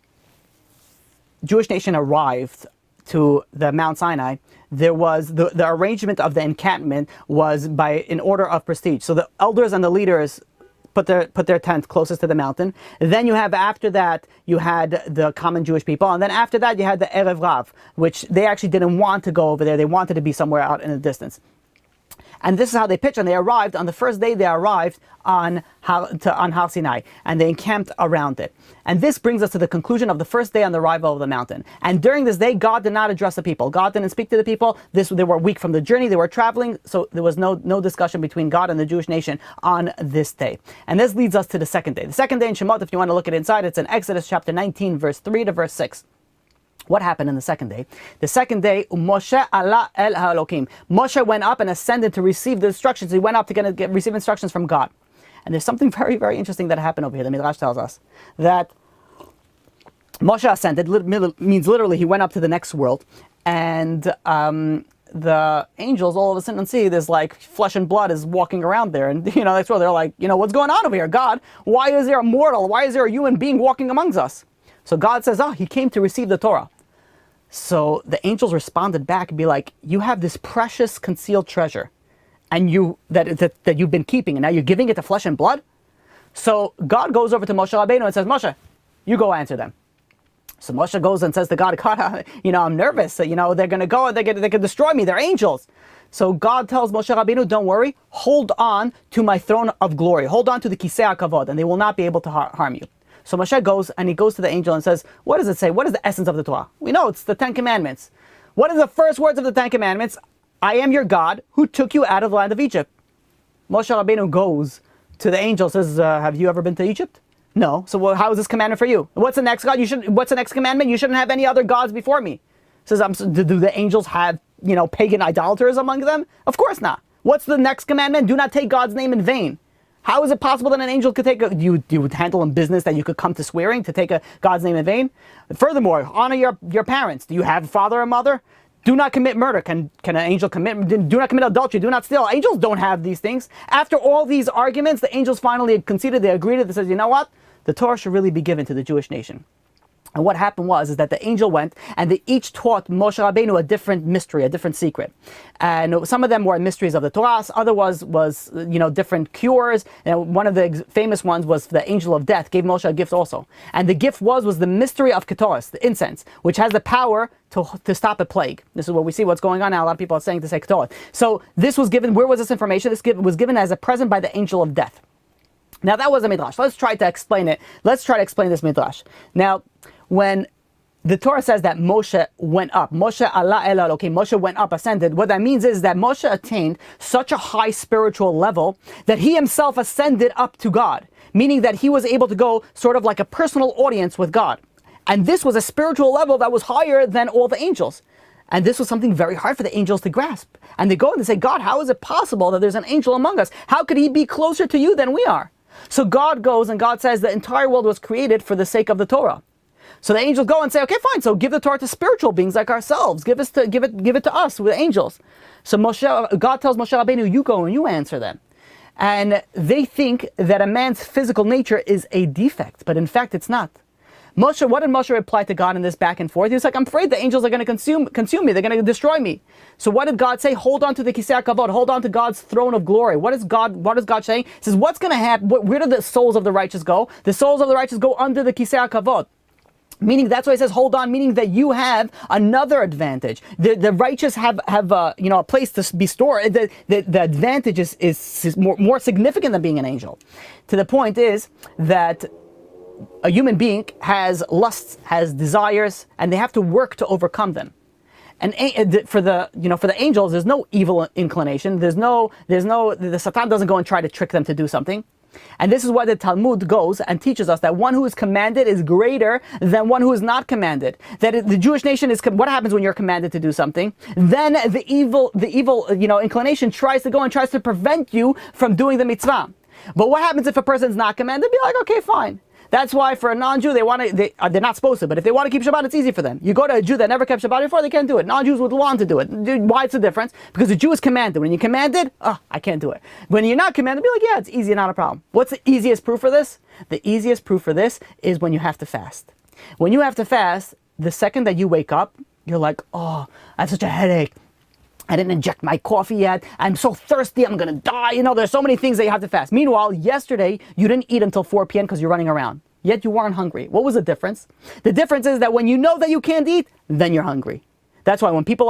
Jewish nation arrived to the Mount Sinai, there was the arrangement of the encampment was in order of prestige. So the elders and the leaders put their tent closest to the mountain. Then after that you had the common Jewish people, and then after that you had the Erev Rav, which they actually didn't want to go over there. They wanted to be somewhere out in the distance. And this is how they pitched, and they arrived on the first day. They arrived on Har Sinai, and they encamped around it. And this brings us to the conclusion of the first day on the arrival of the mountain. And during this day, God did not address the people. God didn't speak to the people. They were weak from the journey. They were traveling, so there was no discussion between God and the Jewish nation on this day. And this leads us to the second day. The second day in Shemot, if you want to look at it inside, it's in Exodus chapter 19, verse 3 to verse 6. What happened in the second day? The second day, Moshe ala el ha'elokim. Moshe went up and ascended to receive the instructions. He went up to receive instructions from God. And there's something very, very interesting that happened over here. The Midrash tells us that Moshe ascended, means literally he went up to the next world. And the angels all of a sudden see there's like flesh and blood is walking around there. And next world, they're like, what's going on over here? God, why is there a mortal? Why is there a human being walking amongst us? So God says, he came to receive the Torah. So the angels responded back and be like, you have this precious concealed treasure and that you've been keeping, and now you're giving it to flesh and blood? So God goes over to Moshe Rabbeinu and says, Moshe, you go answer them. So Moshe goes and says to God, I'm nervous. They're going to go, they can destroy me. They're angels. So God tells Moshe Rabbeinu, don't worry, hold on to my throne of glory. Hold on to the Kisei HaKavod, and they will not be able to harm you. So Moshe goes and he goes to the angel and says, what does it say? What is the essence of the Torah? We know it's the Ten Commandments. What are the first words of the Ten Commandments? I am your God who took you out of the land of Egypt. Moshe Rabbeinu goes to the angel, says, have you ever been to Egypt? No. So how is this commandment for you? What's the next God? What's the next commandment? You shouldn't have any other gods before me. Says, do the angels have, pagan idolaters among them? Of course not. What's the next commandment? Do not take God's name in vain. How is it possible that an angel could you would handle in business that you could come to swearing to take God's name in vain? Furthermore, honor your parents. Do you have a father or mother? Do not commit murder. Can an angel commit? Do not commit adultery. Do not steal. Angels don't have these things. After all these arguments, the angels finally conceded. They agreed. They said, you know what? The Torah should really be given to the Jewish nation. And what happened was that the angel went and they each taught Moshe Rabbeinu a different mystery, a different secret. And some of them were mysteries of the Torah, other was different cures. And one of the famous ones was the angel of death gave Moshe a gift also. And the gift was the mystery of Ketoris, the incense, which has the power to stop a plague. This is what we see what's going on now. A lot of people are saying to say Ketoris. So this was given, where was this information? This was given as a present by the angel of death. Now that was a midrash. Let's try to explain it. Let's try to explain this midrash. Now, when the Torah says that Moshe went up, Moshe Allah el Elokim, Moshe went up, ascended, what that means is that Moshe attained such a high spiritual level that he himself ascended up to God, meaning that he was able to go sort of like a personal audience with God. And this was a spiritual level that was higher than all the angels. And this was something very hard for the angels to grasp. And they go and they say, God, how is it possible that there's an angel among us? How could he be closer to you than we are? So God goes and God says the entire world was created for the sake of the Torah. So the angels go and say, okay, fine, so give the Torah to spiritual beings like ourselves. Give it to us with angels. So God tells Moshe Rabbeinu, you go and you answer them. And they think that a man's physical nature is a defect, but in fact it's not. What did Moshe reply to God in this back and forth? He was like, I'm afraid the angels are going to consume me. They're going to destroy me. So what did God say? Hold on to the kisei kavod. Hold on to God's throne of glory. What is God saying? He says, what's going to happen? Where do the souls of the righteous go? The souls of the righteous go under the kisei kavod. Meaning, that's why he says, hold on, meaning that you have another advantage. The righteous have a place to be stored. The advantage is more significant than being an angel. To the point is that a human being has lusts, has desires, and they have to work to overcome them. And for the angels, there's no evil inclination. The Satan doesn't go and try to trick them to do something. And this is why the Talmud goes and teaches us that one who is commanded is greater than one who is not commanded. That the Jewish nation is, what happens when you're commanded to do something? Then the evil inclination tries to go and tries to prevent you from doing the mitzvah. But what happens if a person's not commanded? Be like, okay, fine. That's why for a non-Jew, they're not supposed to, but if they want to keep Shabbat, it's easy for them. You go to a Jew that never kept Shabbat before, they can't do it. Non-Jews would want to do it. Why it's the difference? Because the Jew is commanded. When you're commanded, I can't do it. When you're not commanded, be like, yeah, it's easy, not a problem. What's the easiest proof for this? The easiest proof for this is when you have to fast. When you have to fast, the second that you wake up, you're like, oh, I have such a headache. I didn't inject my coffee yet. I'm so thirsty. I'm going to die. There's so many things that you have to fast. Meanwhile, yesterday, you didn't eat until 4 p.m. because you're running around. Yet you weren't hungry. What was the difference? The difference is that when you know that you can't eat, then you're hungry. That's why when people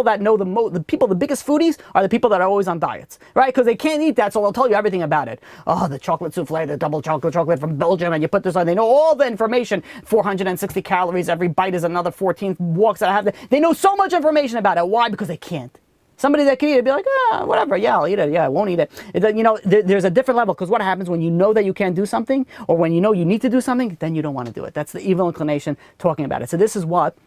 that know the biggest foodies are the people that are always on diets, right? Because they can't eat that, so they'll tell you everything about it. Oh, the chocolate souffle, the double chocolate from Belgium, and you put this on. They know all the information. 460 calories. Every bite is another 14 walks that I have. They know so much information about it. Why? Because they can't. Somebody that can eat it, be like, whatever, yeah, I'll eat it, yeah, I won't eat it. There's a different level, because what happens when you know that you can't do something, or when you know you need to do something, then you don't want to do it. That's the evil inclination talking about it. So this is what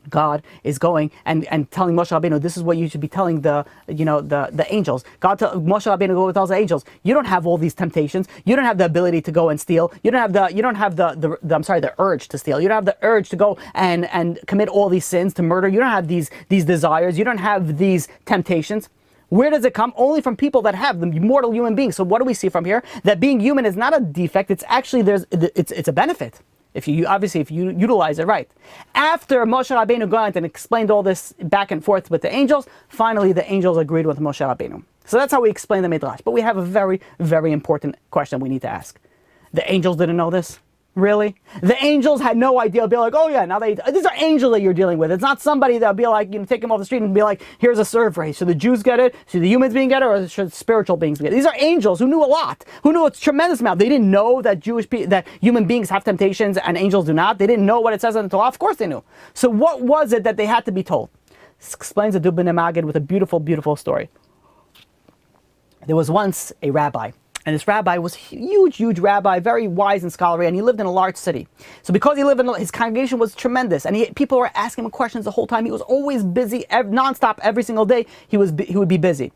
God is going and telling Moshe Rabbeinu, this is what you should be telling the angels. Moshe Rabbeinu tells the angels, you don't have all these temptations. You don't have the ability to go and steal. You don't have the urge to steal. You don't have the urge to go and commit all these sins, to murder. You don't have these desires. You don't have these temptations. Where does it come? Only from people that have the mortal human beings. So what do we see from here? That being human is not a defect. It's actually it's a benefit. If you utilize it right. After Moshe Rabbeinu went and explained all this back and forth with the angels, finally the angels agreed with Moshe Rabbeinu. So that's how we explain the midrash. But we have a very, very important question we need to ask. The angels didn't know this? Really? The angels had no idea. They'll be like, oh yeah, now these are angels that you're dealing with. It's not somebody that'll be like, take them off the street and be like, here's a serve race. Should the Jews get it? Should the humans beings get it? Or should spiritual beings get it? These are angels who knew a lot, who knew a tremendous amount. They didn't know that that human beings have temptations and angels do not. They didn't know what it says in the Torah. Of course they knew. So what was it that they had to be told? This explains the Dubin Magid with a beautiful, beautiful story. There was once a rabbi. And this rabbi was a huge rabbi, very wise and scholarly, and he lived in a large city. So because he lived his congregation was tremendous, and people were asking him questions the whole time. He was always busy, nonstop, every single day. He would be busy.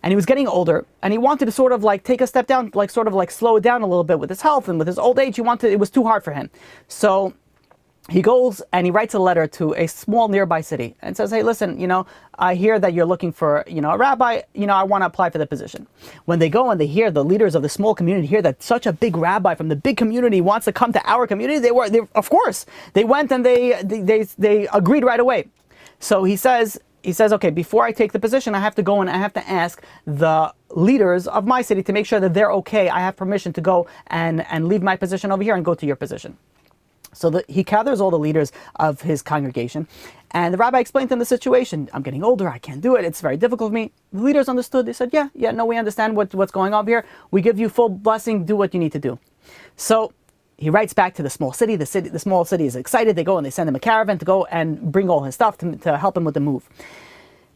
And he was getting older, and he wanted to sort of like take a step down, slow it down a little bit with his health and with his old age. It was too hard for him. So he goes and he writes a letter to a small nearby city and says, hey, listen, I hear that you're looking for, a rabbi, I want to apply for the position. When they go and they hear the leaders of the small community hear that such a big rabbi from the big community wants to come to our community, they of course, they went and they agreed right away. So he says, okay, before I take the position, I have to go and I have to ask the leaders of my city to make sure that they're okay. I have permission to go and leave my position over here and go to your position. So he gathers all the leaders of his congregation, and the rabbi explained to them the situation. I'm getting older, I can't do it, it's very difficult for me. The leaders understood, they said, no, we understand what's going on here. We give you full blessing, do what you need to do. So he writes back to the small city. The small city is excited. They go and they send him a caravan to go and bring all his stuff to help him with the move.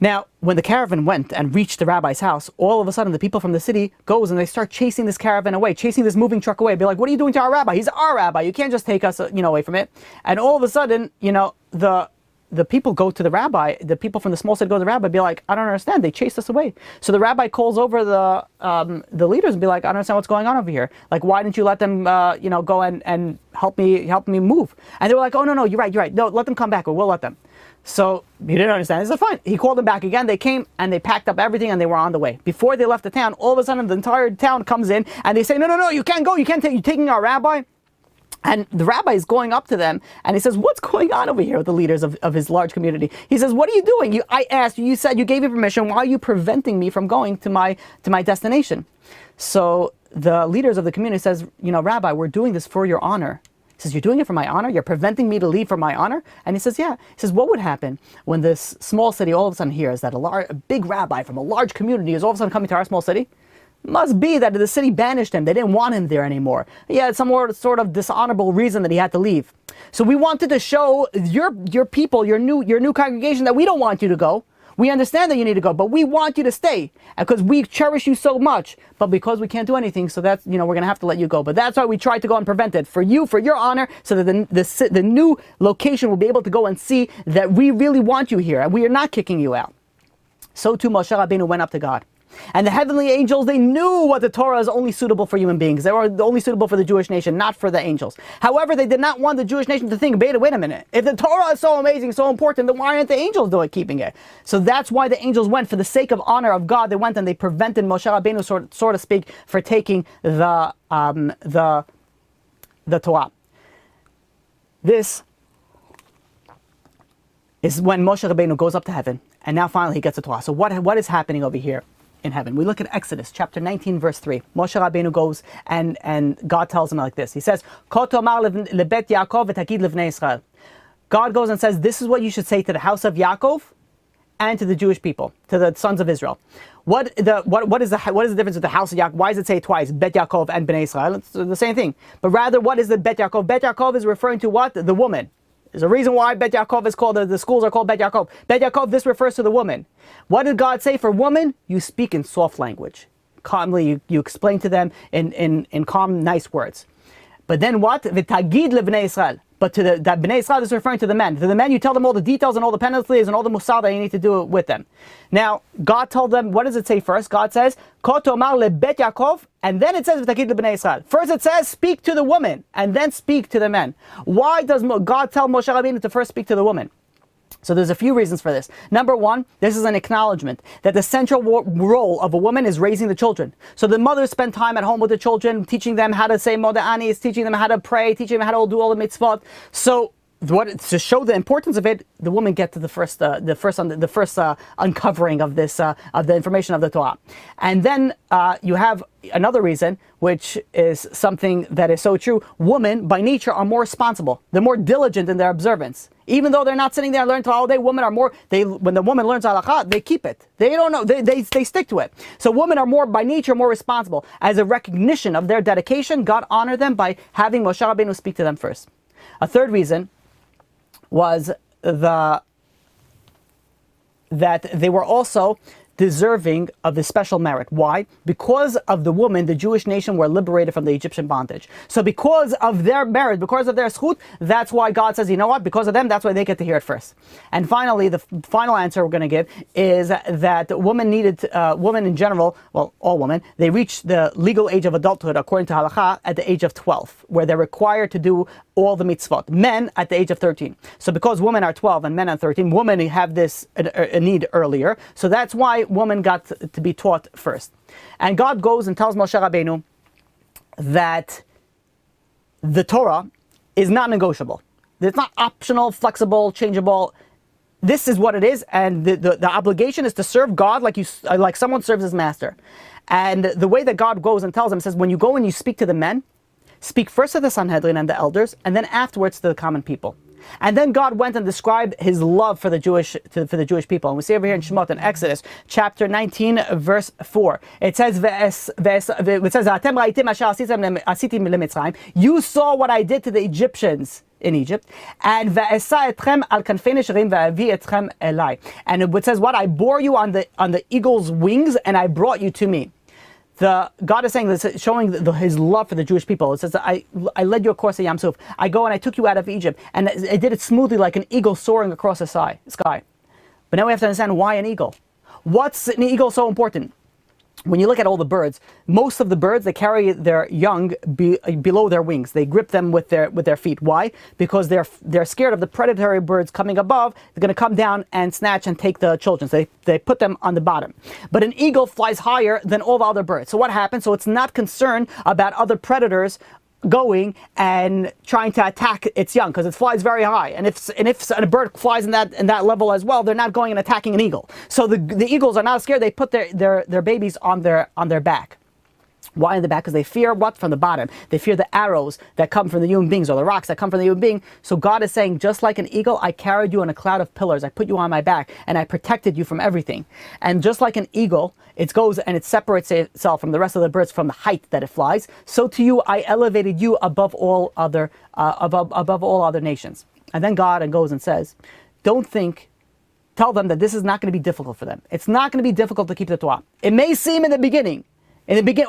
Now, when the caravan went and reached the rabbi's house, all of a sudden the people from the city goes and they start chasing this caravan away, chasing this moving truck away. Be like, what are you doing to our rabbi? He's our rabbi. You can't just take us, away from it. And all of a sudden, the people go to the rabbi, the people from the small city go to the rabbi, be like, I don't understand. They chased us away. So the rabbi calls over the leaders and be like, I don't understand what's going on over here. Like, why didn't you let them, go and help me move? And they were like, oh, no, you're right. No, let them come back or we'll let them. So he didn't understand. He said, fine. He called them back again. They came and they packed up everything and they were on the way. Before they left the town, all of a sudden the entire town comes in and they say, no, you can't go. You can't take, you're taking our rabbi. And the rabbi is going up to them and he says, what's going on over here with the leaders of his large community? He says, what are you doing? I asked you, you said you gave me permission. Why are you preventing me from going to my destination? So the leaders of the community says, Rabbi, we're doing this for your honor. He says, you're doing it for my honor? You're preventing me to leave for my honor? And he says, yeah. He says, what would happen when this small city all of a sudden hears that a big rabbi from a large community is all of a sudden coming to our small city? Must be that the city banished him. They didn't want him there anymore. He had some sort of dishonorable reason that he had to leave. So we wanted to show your people, your new congregation, that we don't want you to go. We understand that you need to go, but we want you to stay because we cherish you so much. But because we can't do anything, so that's, we're going to have to let you go. But that's why we tried to go and prevent it for you, for your honor, so that the new location will be able to go and see that we really want you here and we are not kicking you out. So too Moshe Rabbeinu went up to God. And the heavenly angels, they knew what the Torah is only suitable for human beings. They were only suitable for the Jewish nation, not for the angels. However, they did not want the Jewish nation to think, wait a minute, if the Torah is so amazing, so important, then why aren't the angels keeping it? So that's why the angels went, for the sake of honor of God, they went and they prevented Moshe Rabbeinu, so to speak, for taking the Torah. This is when Moshe Rabbeinu goes up to heaven, and now finally he gets the Torah. So what is happening over here in heaven? We look at Exodus chapter 19 verse 3. Moshe Rabbeinu goes and God tells him like this. He says, God goes and says, this is what you should say to the house of Yaakov and to the Jewish people, to the sons of Israel. What is the difference with the house of Yaakov? Why does it say it twice, Bet Yaakov and Bnei Israel? It's the same thing. But rather, what is the Bet Yaakov? Bet Yaakov is referring to what? The woman. There's a reason why Bet Yaakov is called, the schools are called Bet Yaakov. Bet Yaakov, this refers to the woman. What did God say for woman? You speak in soft language. Calmly, you explain to them in calm, nice words. But then what? V'tagid lebnei Israel. But to that Bnei Israel is referring to the men. To the men, you tell them all the details and all the penalties and all the musar that you need to do with them. Now, God told them, what does it say first? God says, Ko tomar lebet Yaakov, and then it says, V'tagid lebnei Israel. First it says, speak to the woman, and then speak to the men. Why does God tell Moshe Rabbeinu to first speak to the woman? So there's a few reasons for this. Number one, this is an acknowledgement that the central role of a woman is raising the children. So the mothers spend time at home with the children, teaching them how to say Moda'anis, teaching them how to pray, teaching them how to do all the mitzvot. So to show the importance of it, the woman get to the first uncovering of this of the information of the Torah, and then you have another reason, which is something that is so true. Women by nature are more responsible. They're more diligent in their observance. Even though they're not sitting there and learning Torah all day, women are more. When the woman learns halakha, they keep it. They don't know. They stick to it. So women are more by nature more responsible. As a recognition of their dedication, God honored them by having Moshe Rabbeinu speak to them first. A third reason was that they were also deserving of this special merit. Why? Because of the woman, the Jewish nation were liberated from the Egyptian bondage. So because of their merit, because of their schut, that's why God says, you know what? Because of them, that's why they get to hear it first. And finally, the final answer we're going to give is that women in general, well, all women, they reach the legal age of adulthood according to halakha at the age of 12, where they're required to do all the mitzvot. Men at the age of 13. So because women are 12 and men are 13, women have this a need earlier. So that's why women got to be taught first. And God goes and tells Moshe Rabbeinu that the Torah is not negotiable. It's not optional, flexible, changeable. This is what it is, and the obligation is to serve God like someone serves his master. And the way that God goes and tells him, says, when you go and you speak to the men, speak first to the Sanhedrin and the elders, and then afterwards to the common people. And then God went and described his love for the Jewish people. And we see over here in Shemot in Exodus chapter 19 verse 4. It says, you saw what I did to the Egyptians in Egypt, and it says what, I bore you on the eagle's wings and I brought you to me. God is saying this, showing his love for the Jewish people. It says, I led you across the Yam Suf. I go and I took you out of Egypt, and I did it smoothly like an eagle soaring across the sky. But now we have to understand why an eagle. What's an eagle so important? When you look at all the birds, most of the birds, they carry their young below their wings. They grip them with their feet. Why? Because they're scared of the predatory birds coming above. They're going to come down and snatch and take the children. So they put them on the bottom. But an eagle flies higher than all the other birds. So what happens? So it's not concerned about other predators going and trying to attack its young, because it flies very high, and if a bird flies in that level as well, they're not going and attacking an eagle. So the eagles are not scared. They put their babies on their back. Why on the back? Because they fear what? From the bottom. They fear the arrows that come from the human beings, or the rocks that come from the human being. So God is saying, just like an eagle, I carried you in a cloud of pillars. I put you on my back, and I protected you from everything. And just like an eagle, it goes and it separates itself from the rest of the birds from the height that it flies. So to you, I elevated you above all other nations. And then God goes and says, tell them that this is not going to be difficult for them. It's not going to be difficult to keep the Torah. It may seem in the beginning.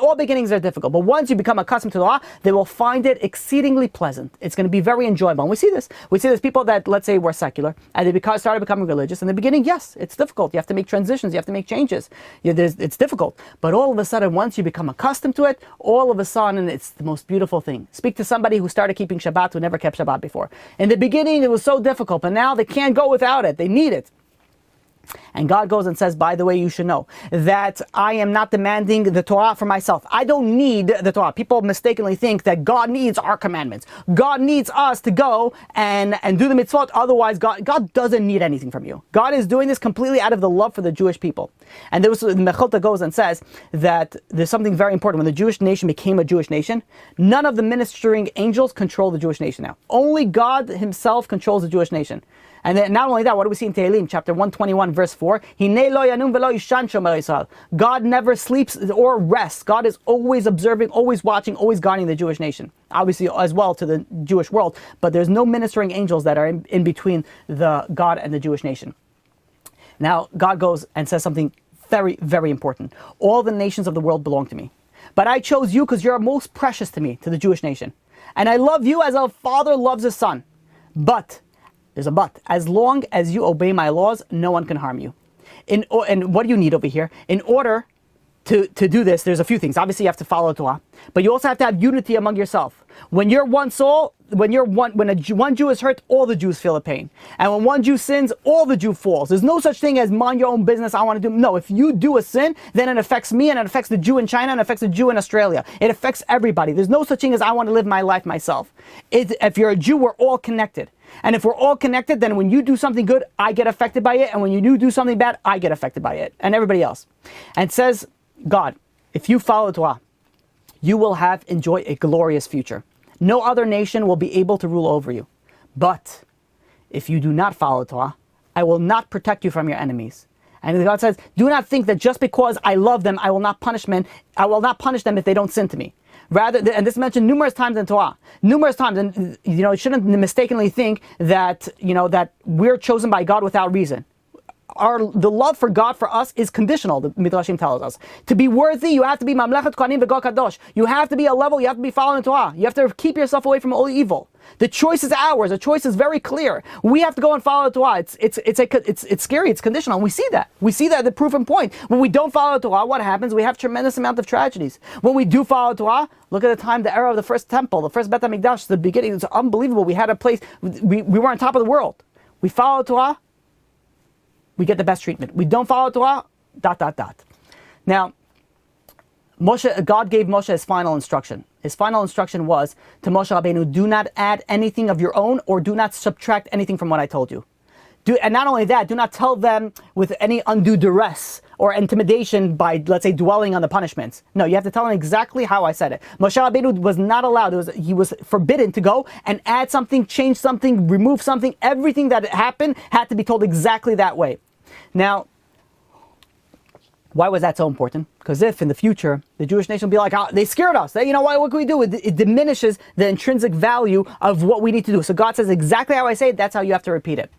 All beginnings are difficult, but once you become accustomed to the law, they will find it exceedingly pleasant. It's going to be very enjoyable. And we see this. We see there's people that, let's say, were secular, and they started becoming religious. In the beginning, yes, it's difficult. You have to make transitions. You have to make changes. It's difficult. But all of a sudden, once you become accustomed to it, all of a sudden, it's the most beautiful thing. Speak to somebody who started keeping Shabbat, who never kept Shabbat before. In the beginning, it was so difficult, but now they can't go without it. They need it. And God goes and says, by the way, you should know that I am not demanding the Torah for myself. I don't need the Torah. People mistakenly think that God needs our commandments. God needs us to go and do the mitzvot. Otherwise, God doesn't need anything from you. God is doing this completely out of the love for the Jewish people. And the Mechilta goes and says that there's something very important. When the Jewish nation became a Jewish nation, none of the ministering angels control the Jewish nation now. Only God himself controls the Jewish nation. And then not only that, what do we see in Tehillim, chapter 121, verse 4? God never sleeps or rests. God is always observing, always watching, always guarding the Jewish nation. Obviously, as well to the Jewish world. But there's no ministering angels that are in between the God and the Jewish nation. Now, God goes and says something very, very important. All the nations of the world belong to me. But I chose you because you're most precious to me, to the Jewish nation. And I love you as a father loves his son. But there's a but. As long as you obey my laws, no one can harm you. And what do you need over here? In order to do this, there's a few things. Obviously, you have to follow the Torah, but you also have to have unity among yourself. When you're one soul, when one Jew is hurt, all the Jews feel the pain. And when one Jew sins, all the Jew falls. There's no such thing as mind your own business, I want to do. No, if you do a sin, then it affects me, and it affects the Jew in China, and it affects the Jew in Australia. It affects everybody. There's no such thing as I want to live my life myself. If you're a Jew, we're all connected. And if we're all connected, then when you do something good, I get affected by it. And when you do something bad, I get affected by it. And everybody else. And it says, God, if you follow the Torah, you will enjoy a glorious future. No other nation will be able to rule over you. But if you do not follow the Torah, I will not protect you from your enemies. And God says, do not think that just because I love them, I will not punish them if they don't sin to me. Rather, and this is mentioned numerous times in Torah, numerous times, and you shouldn't mistakenly think that that we're chosen by God without reason. the love for God for us is conditional, the Midrashim tells us. To be worthy, you have to be Mamlechet Kohanim v'Go Kadosh. You have to be a level, you have to be following the Torah. You have to keep yourself away from all evil. The choice is ours. The choice is very clear. We have to go and follow the Torah. It's scary. It's conditional. And we see that. We see that at the proof and point. When we don't follow the Torah, what happens? We have tremendous amount of tragedies. When we do follow the Torah, look at the time, the era of the first temple, the first Beit HaMikdash, the beginning. It's unbelievable. We had a place. We were on top of the world. We follow the Torah, we get the best treatment. We don't follow the Torah, ... Now, God gave Moshe his final instruction. His final instruction was to Moshe Rabbeinu, do not add anything of your own or do not subtract anything from what I told you. And not only that, do not tell them with any undue duress or intimidation by, let's say, dwelling on the punishments. No, you have to tell them exactly how I said it. Moshe Rabbeinu was not allowed. He was forbidden to go and add something, change something, remove something. Everything that happened had to be told exactly that way. Now, why was that so important? Because if in the future the Jewish nation will be like, oh, they scared us. What can we do? It diminishes the intrinsic value of what we need to do. So God says exactly how I say it. That's how you have to repeat it.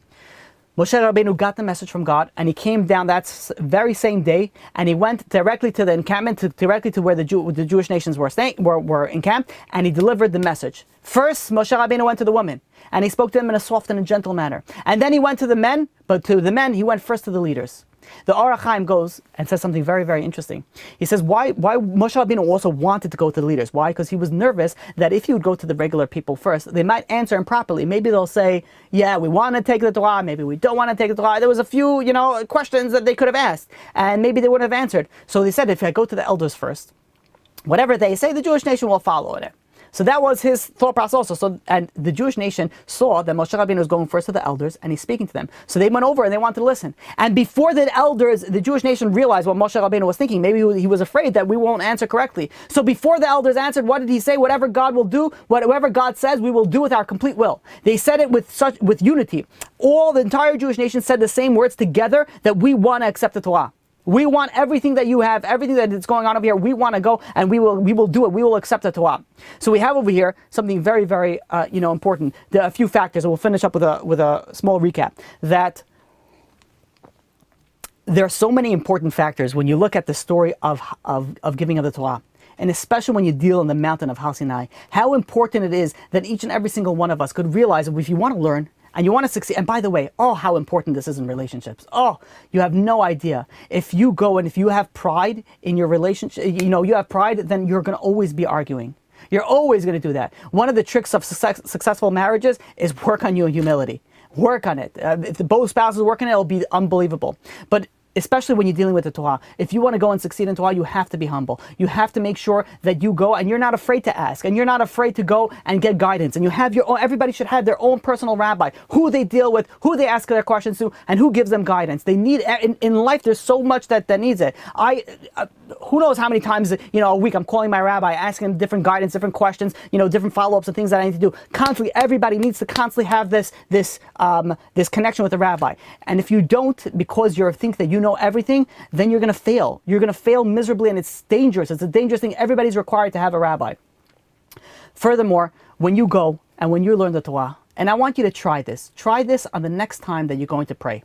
Moshe Rabbeinu got the message from God, and he came down that very same day, and he went directly to the encampment, directly to where the Jewish nations were encamped, and he delivered the message. First, Moshe Rabbeinu went to the women, and he spoke to them in a soft and a gentle manner. And then he went to the men, but to the men, he went first to the leaders. The Or HaChaim goes and says something very, very interesting. He says, why Moshe Rabbeinu also wanted to go to the leaders? Why? Because he was nervous that if he would go to the regular people first, they might answer improperly. Maybe they'll say, yeah, we want to take the Torah, maybe we don't want to take the Torah. There was a few, questions that they could have asked, and maybe they wouldn't have answered. So they said, if I go to the elders first, whatever they say, the Jewish nation will follow it. So that was his thought process also. And the Jewish nation saw that Moshe Rabbeinu was going first to the elders and he's speaking to them. So they went over and they wanted to listen. And before the elders, the Jewish nation realized what Moshe Rabbeinu was thinking. Maybe he was afraid that we won't answer correctly. So before the elders answered, what did he say? Whatever God will do, whatever God says, we will do with our complete will. They said it with unity. The entire Jewish nation said the same words together, that we want to accept the Torah. We want everything that you have, everything that is going on over here. We want to go and we will do it. We will accept the Torah. So we have over here something very, very important. There are a few factors, and we'll finish up with a small recap. That there are so many important factors when you look at the story of giving of the Torah. And especially when you deal in the mountain of Har Sinai, how important it is that each and every single one of us could realize that if you want to learn, and you want to succeed, and by the way, how important this is in relationships. You have no idea. If you go and if you have pride in your relationship, you have pride, then you're going to always be arguing. You're always going to do that. One of the tricks of successful marriages is work on your humility. Work on it. If both spouses work on it, it'll be unbelievable. But especially when you're dealing with the Torah, if you want to go and succeed in Torah, you have to be humble. You have to make sure that you go and you're not afraid to ask, and you're not afraid to go and get guidance. And you have your own. Everybody should have their own personal rabbi, who they deal with, who they ask their questions to, and who gives them guidance. They need in life. There's so much that needs it. Who knows how many times a week I'm calling my rabbi, asking him different guidance, different questions, different follow-ups and things that I need to do. Constantly, everybody needs to constantly have this connection with the rabbi. And if you don't, because you think that you know everything, then you're going to fail. You're going to fail miserably, and it's dangerous. It's a dangerous thing. Everybody's required to have a rabbi. Furthermore, when you go and when you learn the Torah, and I want you to try this on the next time that you're going to pray.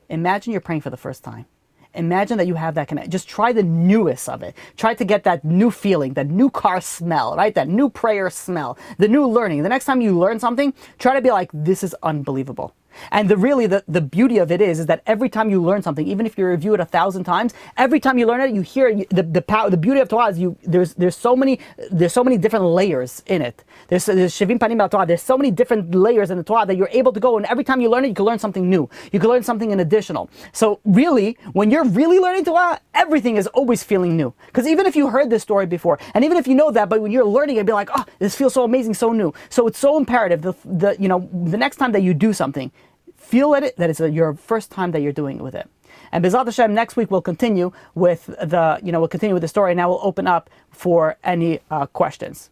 Imagine you're praying for the first time. Imagine that you have that connection. Just try the newest of it. Try to get that new feeling, that new car smell, right? That new prayer smell, the new learning. The next time you learn something, try to be like, this is unbelievable. And the beauty of it is that every time you learn something, even if you review it 1,000 times, every time you learn it, you hear the power. The beauty of Torah is there's so many different layers in it. There's Shevim Panim al Torah. There's so many different layers in the Torah that you're able to go, and every time you learn it, you can learn something new. You can learn something additional. So really, when you're really learning Torah, everything is always feeling new. Because even if you heard this story before, and even if you know that, but when you're learning it, be like, this feels so amazing, so new. So it's so imperative. The next time that you do something, feel that it's your first time that you're doing it with it. And B'ezrat Hashem, next week we'll continue with the story. Now we'll open up for any questions.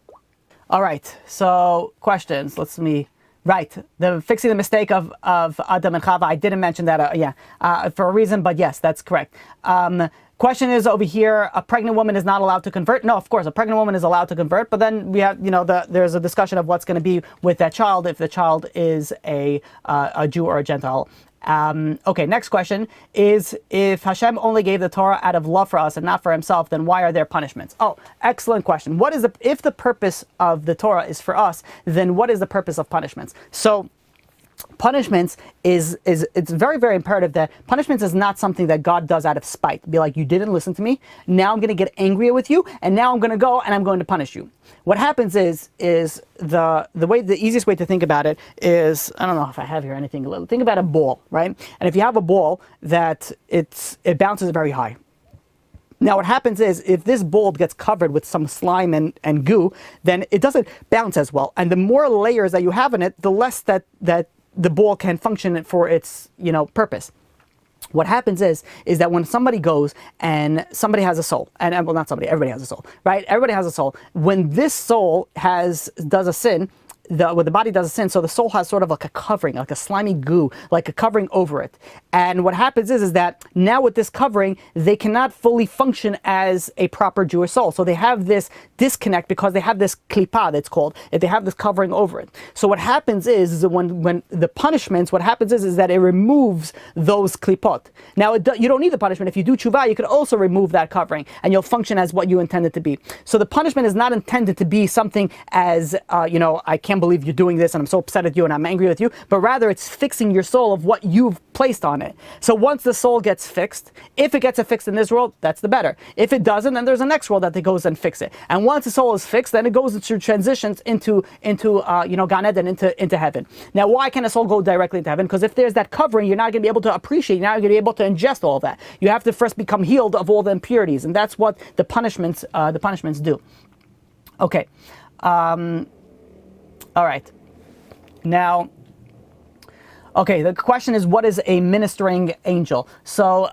All right, so questions. Fixing the mistake of Adam and Chava. I didn't mention that, for a reason, but yes, that's correct. Question is over here, a pregnant woman is not allowed to convert. No, of course, a pregnant woman is allowed to convert, but then we have, there's a discussion of what's going to be with that child if the child is a Jew or a Gentile. Okay, next question is, if Hashem only gave the Torah out of love for us and not for himself, then why are there punishments? Oh, excellent question. If the purpose of the Torah is for us, then what is the purpose of punishments? So, punishments it's very, very imperative that punishments is not something that God does out of spite. Be like, you didn't listen to me, now I'm going to get angry with you, and now I'm going to go and I'm going to punish you. What happens is the easiest way to think about it is, I don't know if I have here anything, think about a ball, right? And if you have a ball that it bounces very high. Now what happens is, if this ball gets covered with some slime and goo, then it doesn't bounce as well. And the more layers that you have in it, the less that the ball can function for its purpose. What happens is that when somebody goes and somebody has a soul, and well, not somebody, everybody has a soul, right? Everybody has a soul. When this soul does a sin, when the body does a sin, so the soul has sort of like a covering, like a slimy goo, like a covering over it. And what happens is that now with this covering, they cannot fully function as a proper Jewish soul. So they have this disconnect because they have this klipa, that's called, they have this covering over it. So what happens is when the punishments, what happens is that it removes those klipot. Now you don't need the punishment. If you do tshuva, you could also remove that covering and you'll function as what you intended to be. So the punishment is not intended to be something as, I can't believe you're doing this and I'm so upset at you and I'm angry with you, but rather it's fixing your soul of what you've placed on it. So once the soul gets fixed, if it gets fixed in this world, that's the better. If it doesn't, then there's a next world that it goes and fix it. And once the soul is fixed, then it goes through transitions into Gan Eden, into heaven. Now, why can a soul go directly into heaven? Because if there's that covering, you're not going to be able to appreciate, you're not going to be able to ingest all of that. You have to first become healed of all the impurities, and that's what the punishments do. Okay. All right. Now, okay, the question is, what is a ministering angel? So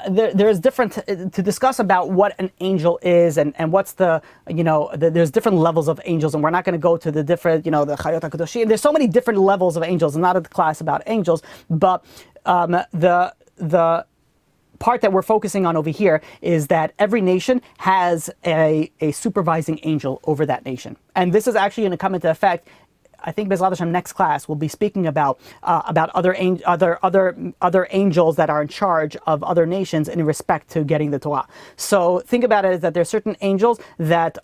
there's different, to discuss about what an angel is and what's there's different levels of angels, and we're not going to go to the different, the Chayot HaKadoshim. There's so many different levels of angels, not a class about angels, but the part that we're focusing on over here is that every nation has a supervising angel over that nation. And this is actually going to come into effect. I think Bezrat Hashem next class will be speaking about other angels that are in charge of other nations in respect to getting the Torah. So think about it as that there's certain angels that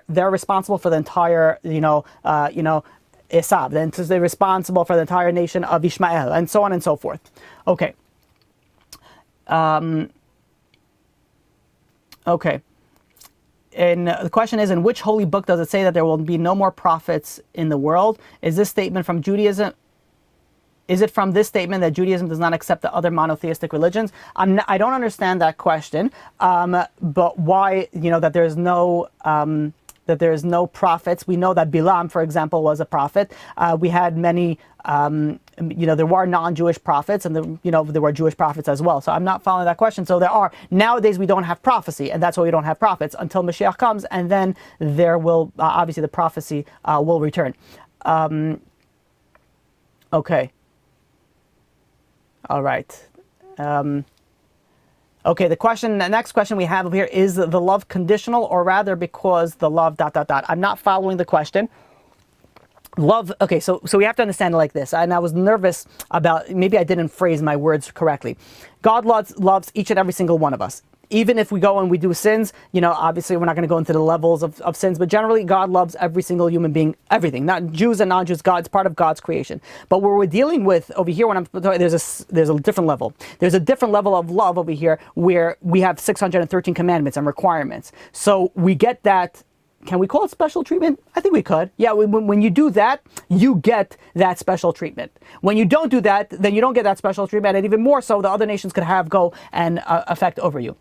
they're responsible for the entire Esav, then they're responsible for the entire nation of Ishmael, and so on and so forth. Okay. Okay. And the question is, in which holy book does it say that there will be no more prophets in the world? Is this statement from Judaism? Is it from this statement that Judaism does not accept the other monotheistic religions? I don't understand that question. But why, that there's no prophets. We know that Bilam, for example, was a prophet. We had many, there were non-Jewish prophets, and there were Jewish prophets as well. So I'm not following that question. So nowadays we don't have prophecy, and that's why we don't have prophets until Mashiach comes, and then there will, obviously the prophecy will return. Okay. All right. Okay, the next question we have over here is the love conditional, or rather because the love ... I'm not following the question. Love, okay, so we have to understand it like this, and I was nervous about, maybe I didn't phrase my words correctly. God loves each and every single one of us. Even if we go and we do sins, obviously we're not going to go into the levels of sins, but generally God loves every single human being, everything, not Jews and non-Jews. God's part of God's creation. But what we're dealing with over here, when I'm talking, there's a different level. There's a different level of love over here where we have 613 commandments and requirements. So we get that. Can we call it special treatment? I think we could. Yeah, when you do that, you get that special treatment. When you don't do that, then you don't get that special treatment, and even more so, the other nations could go and affect over you.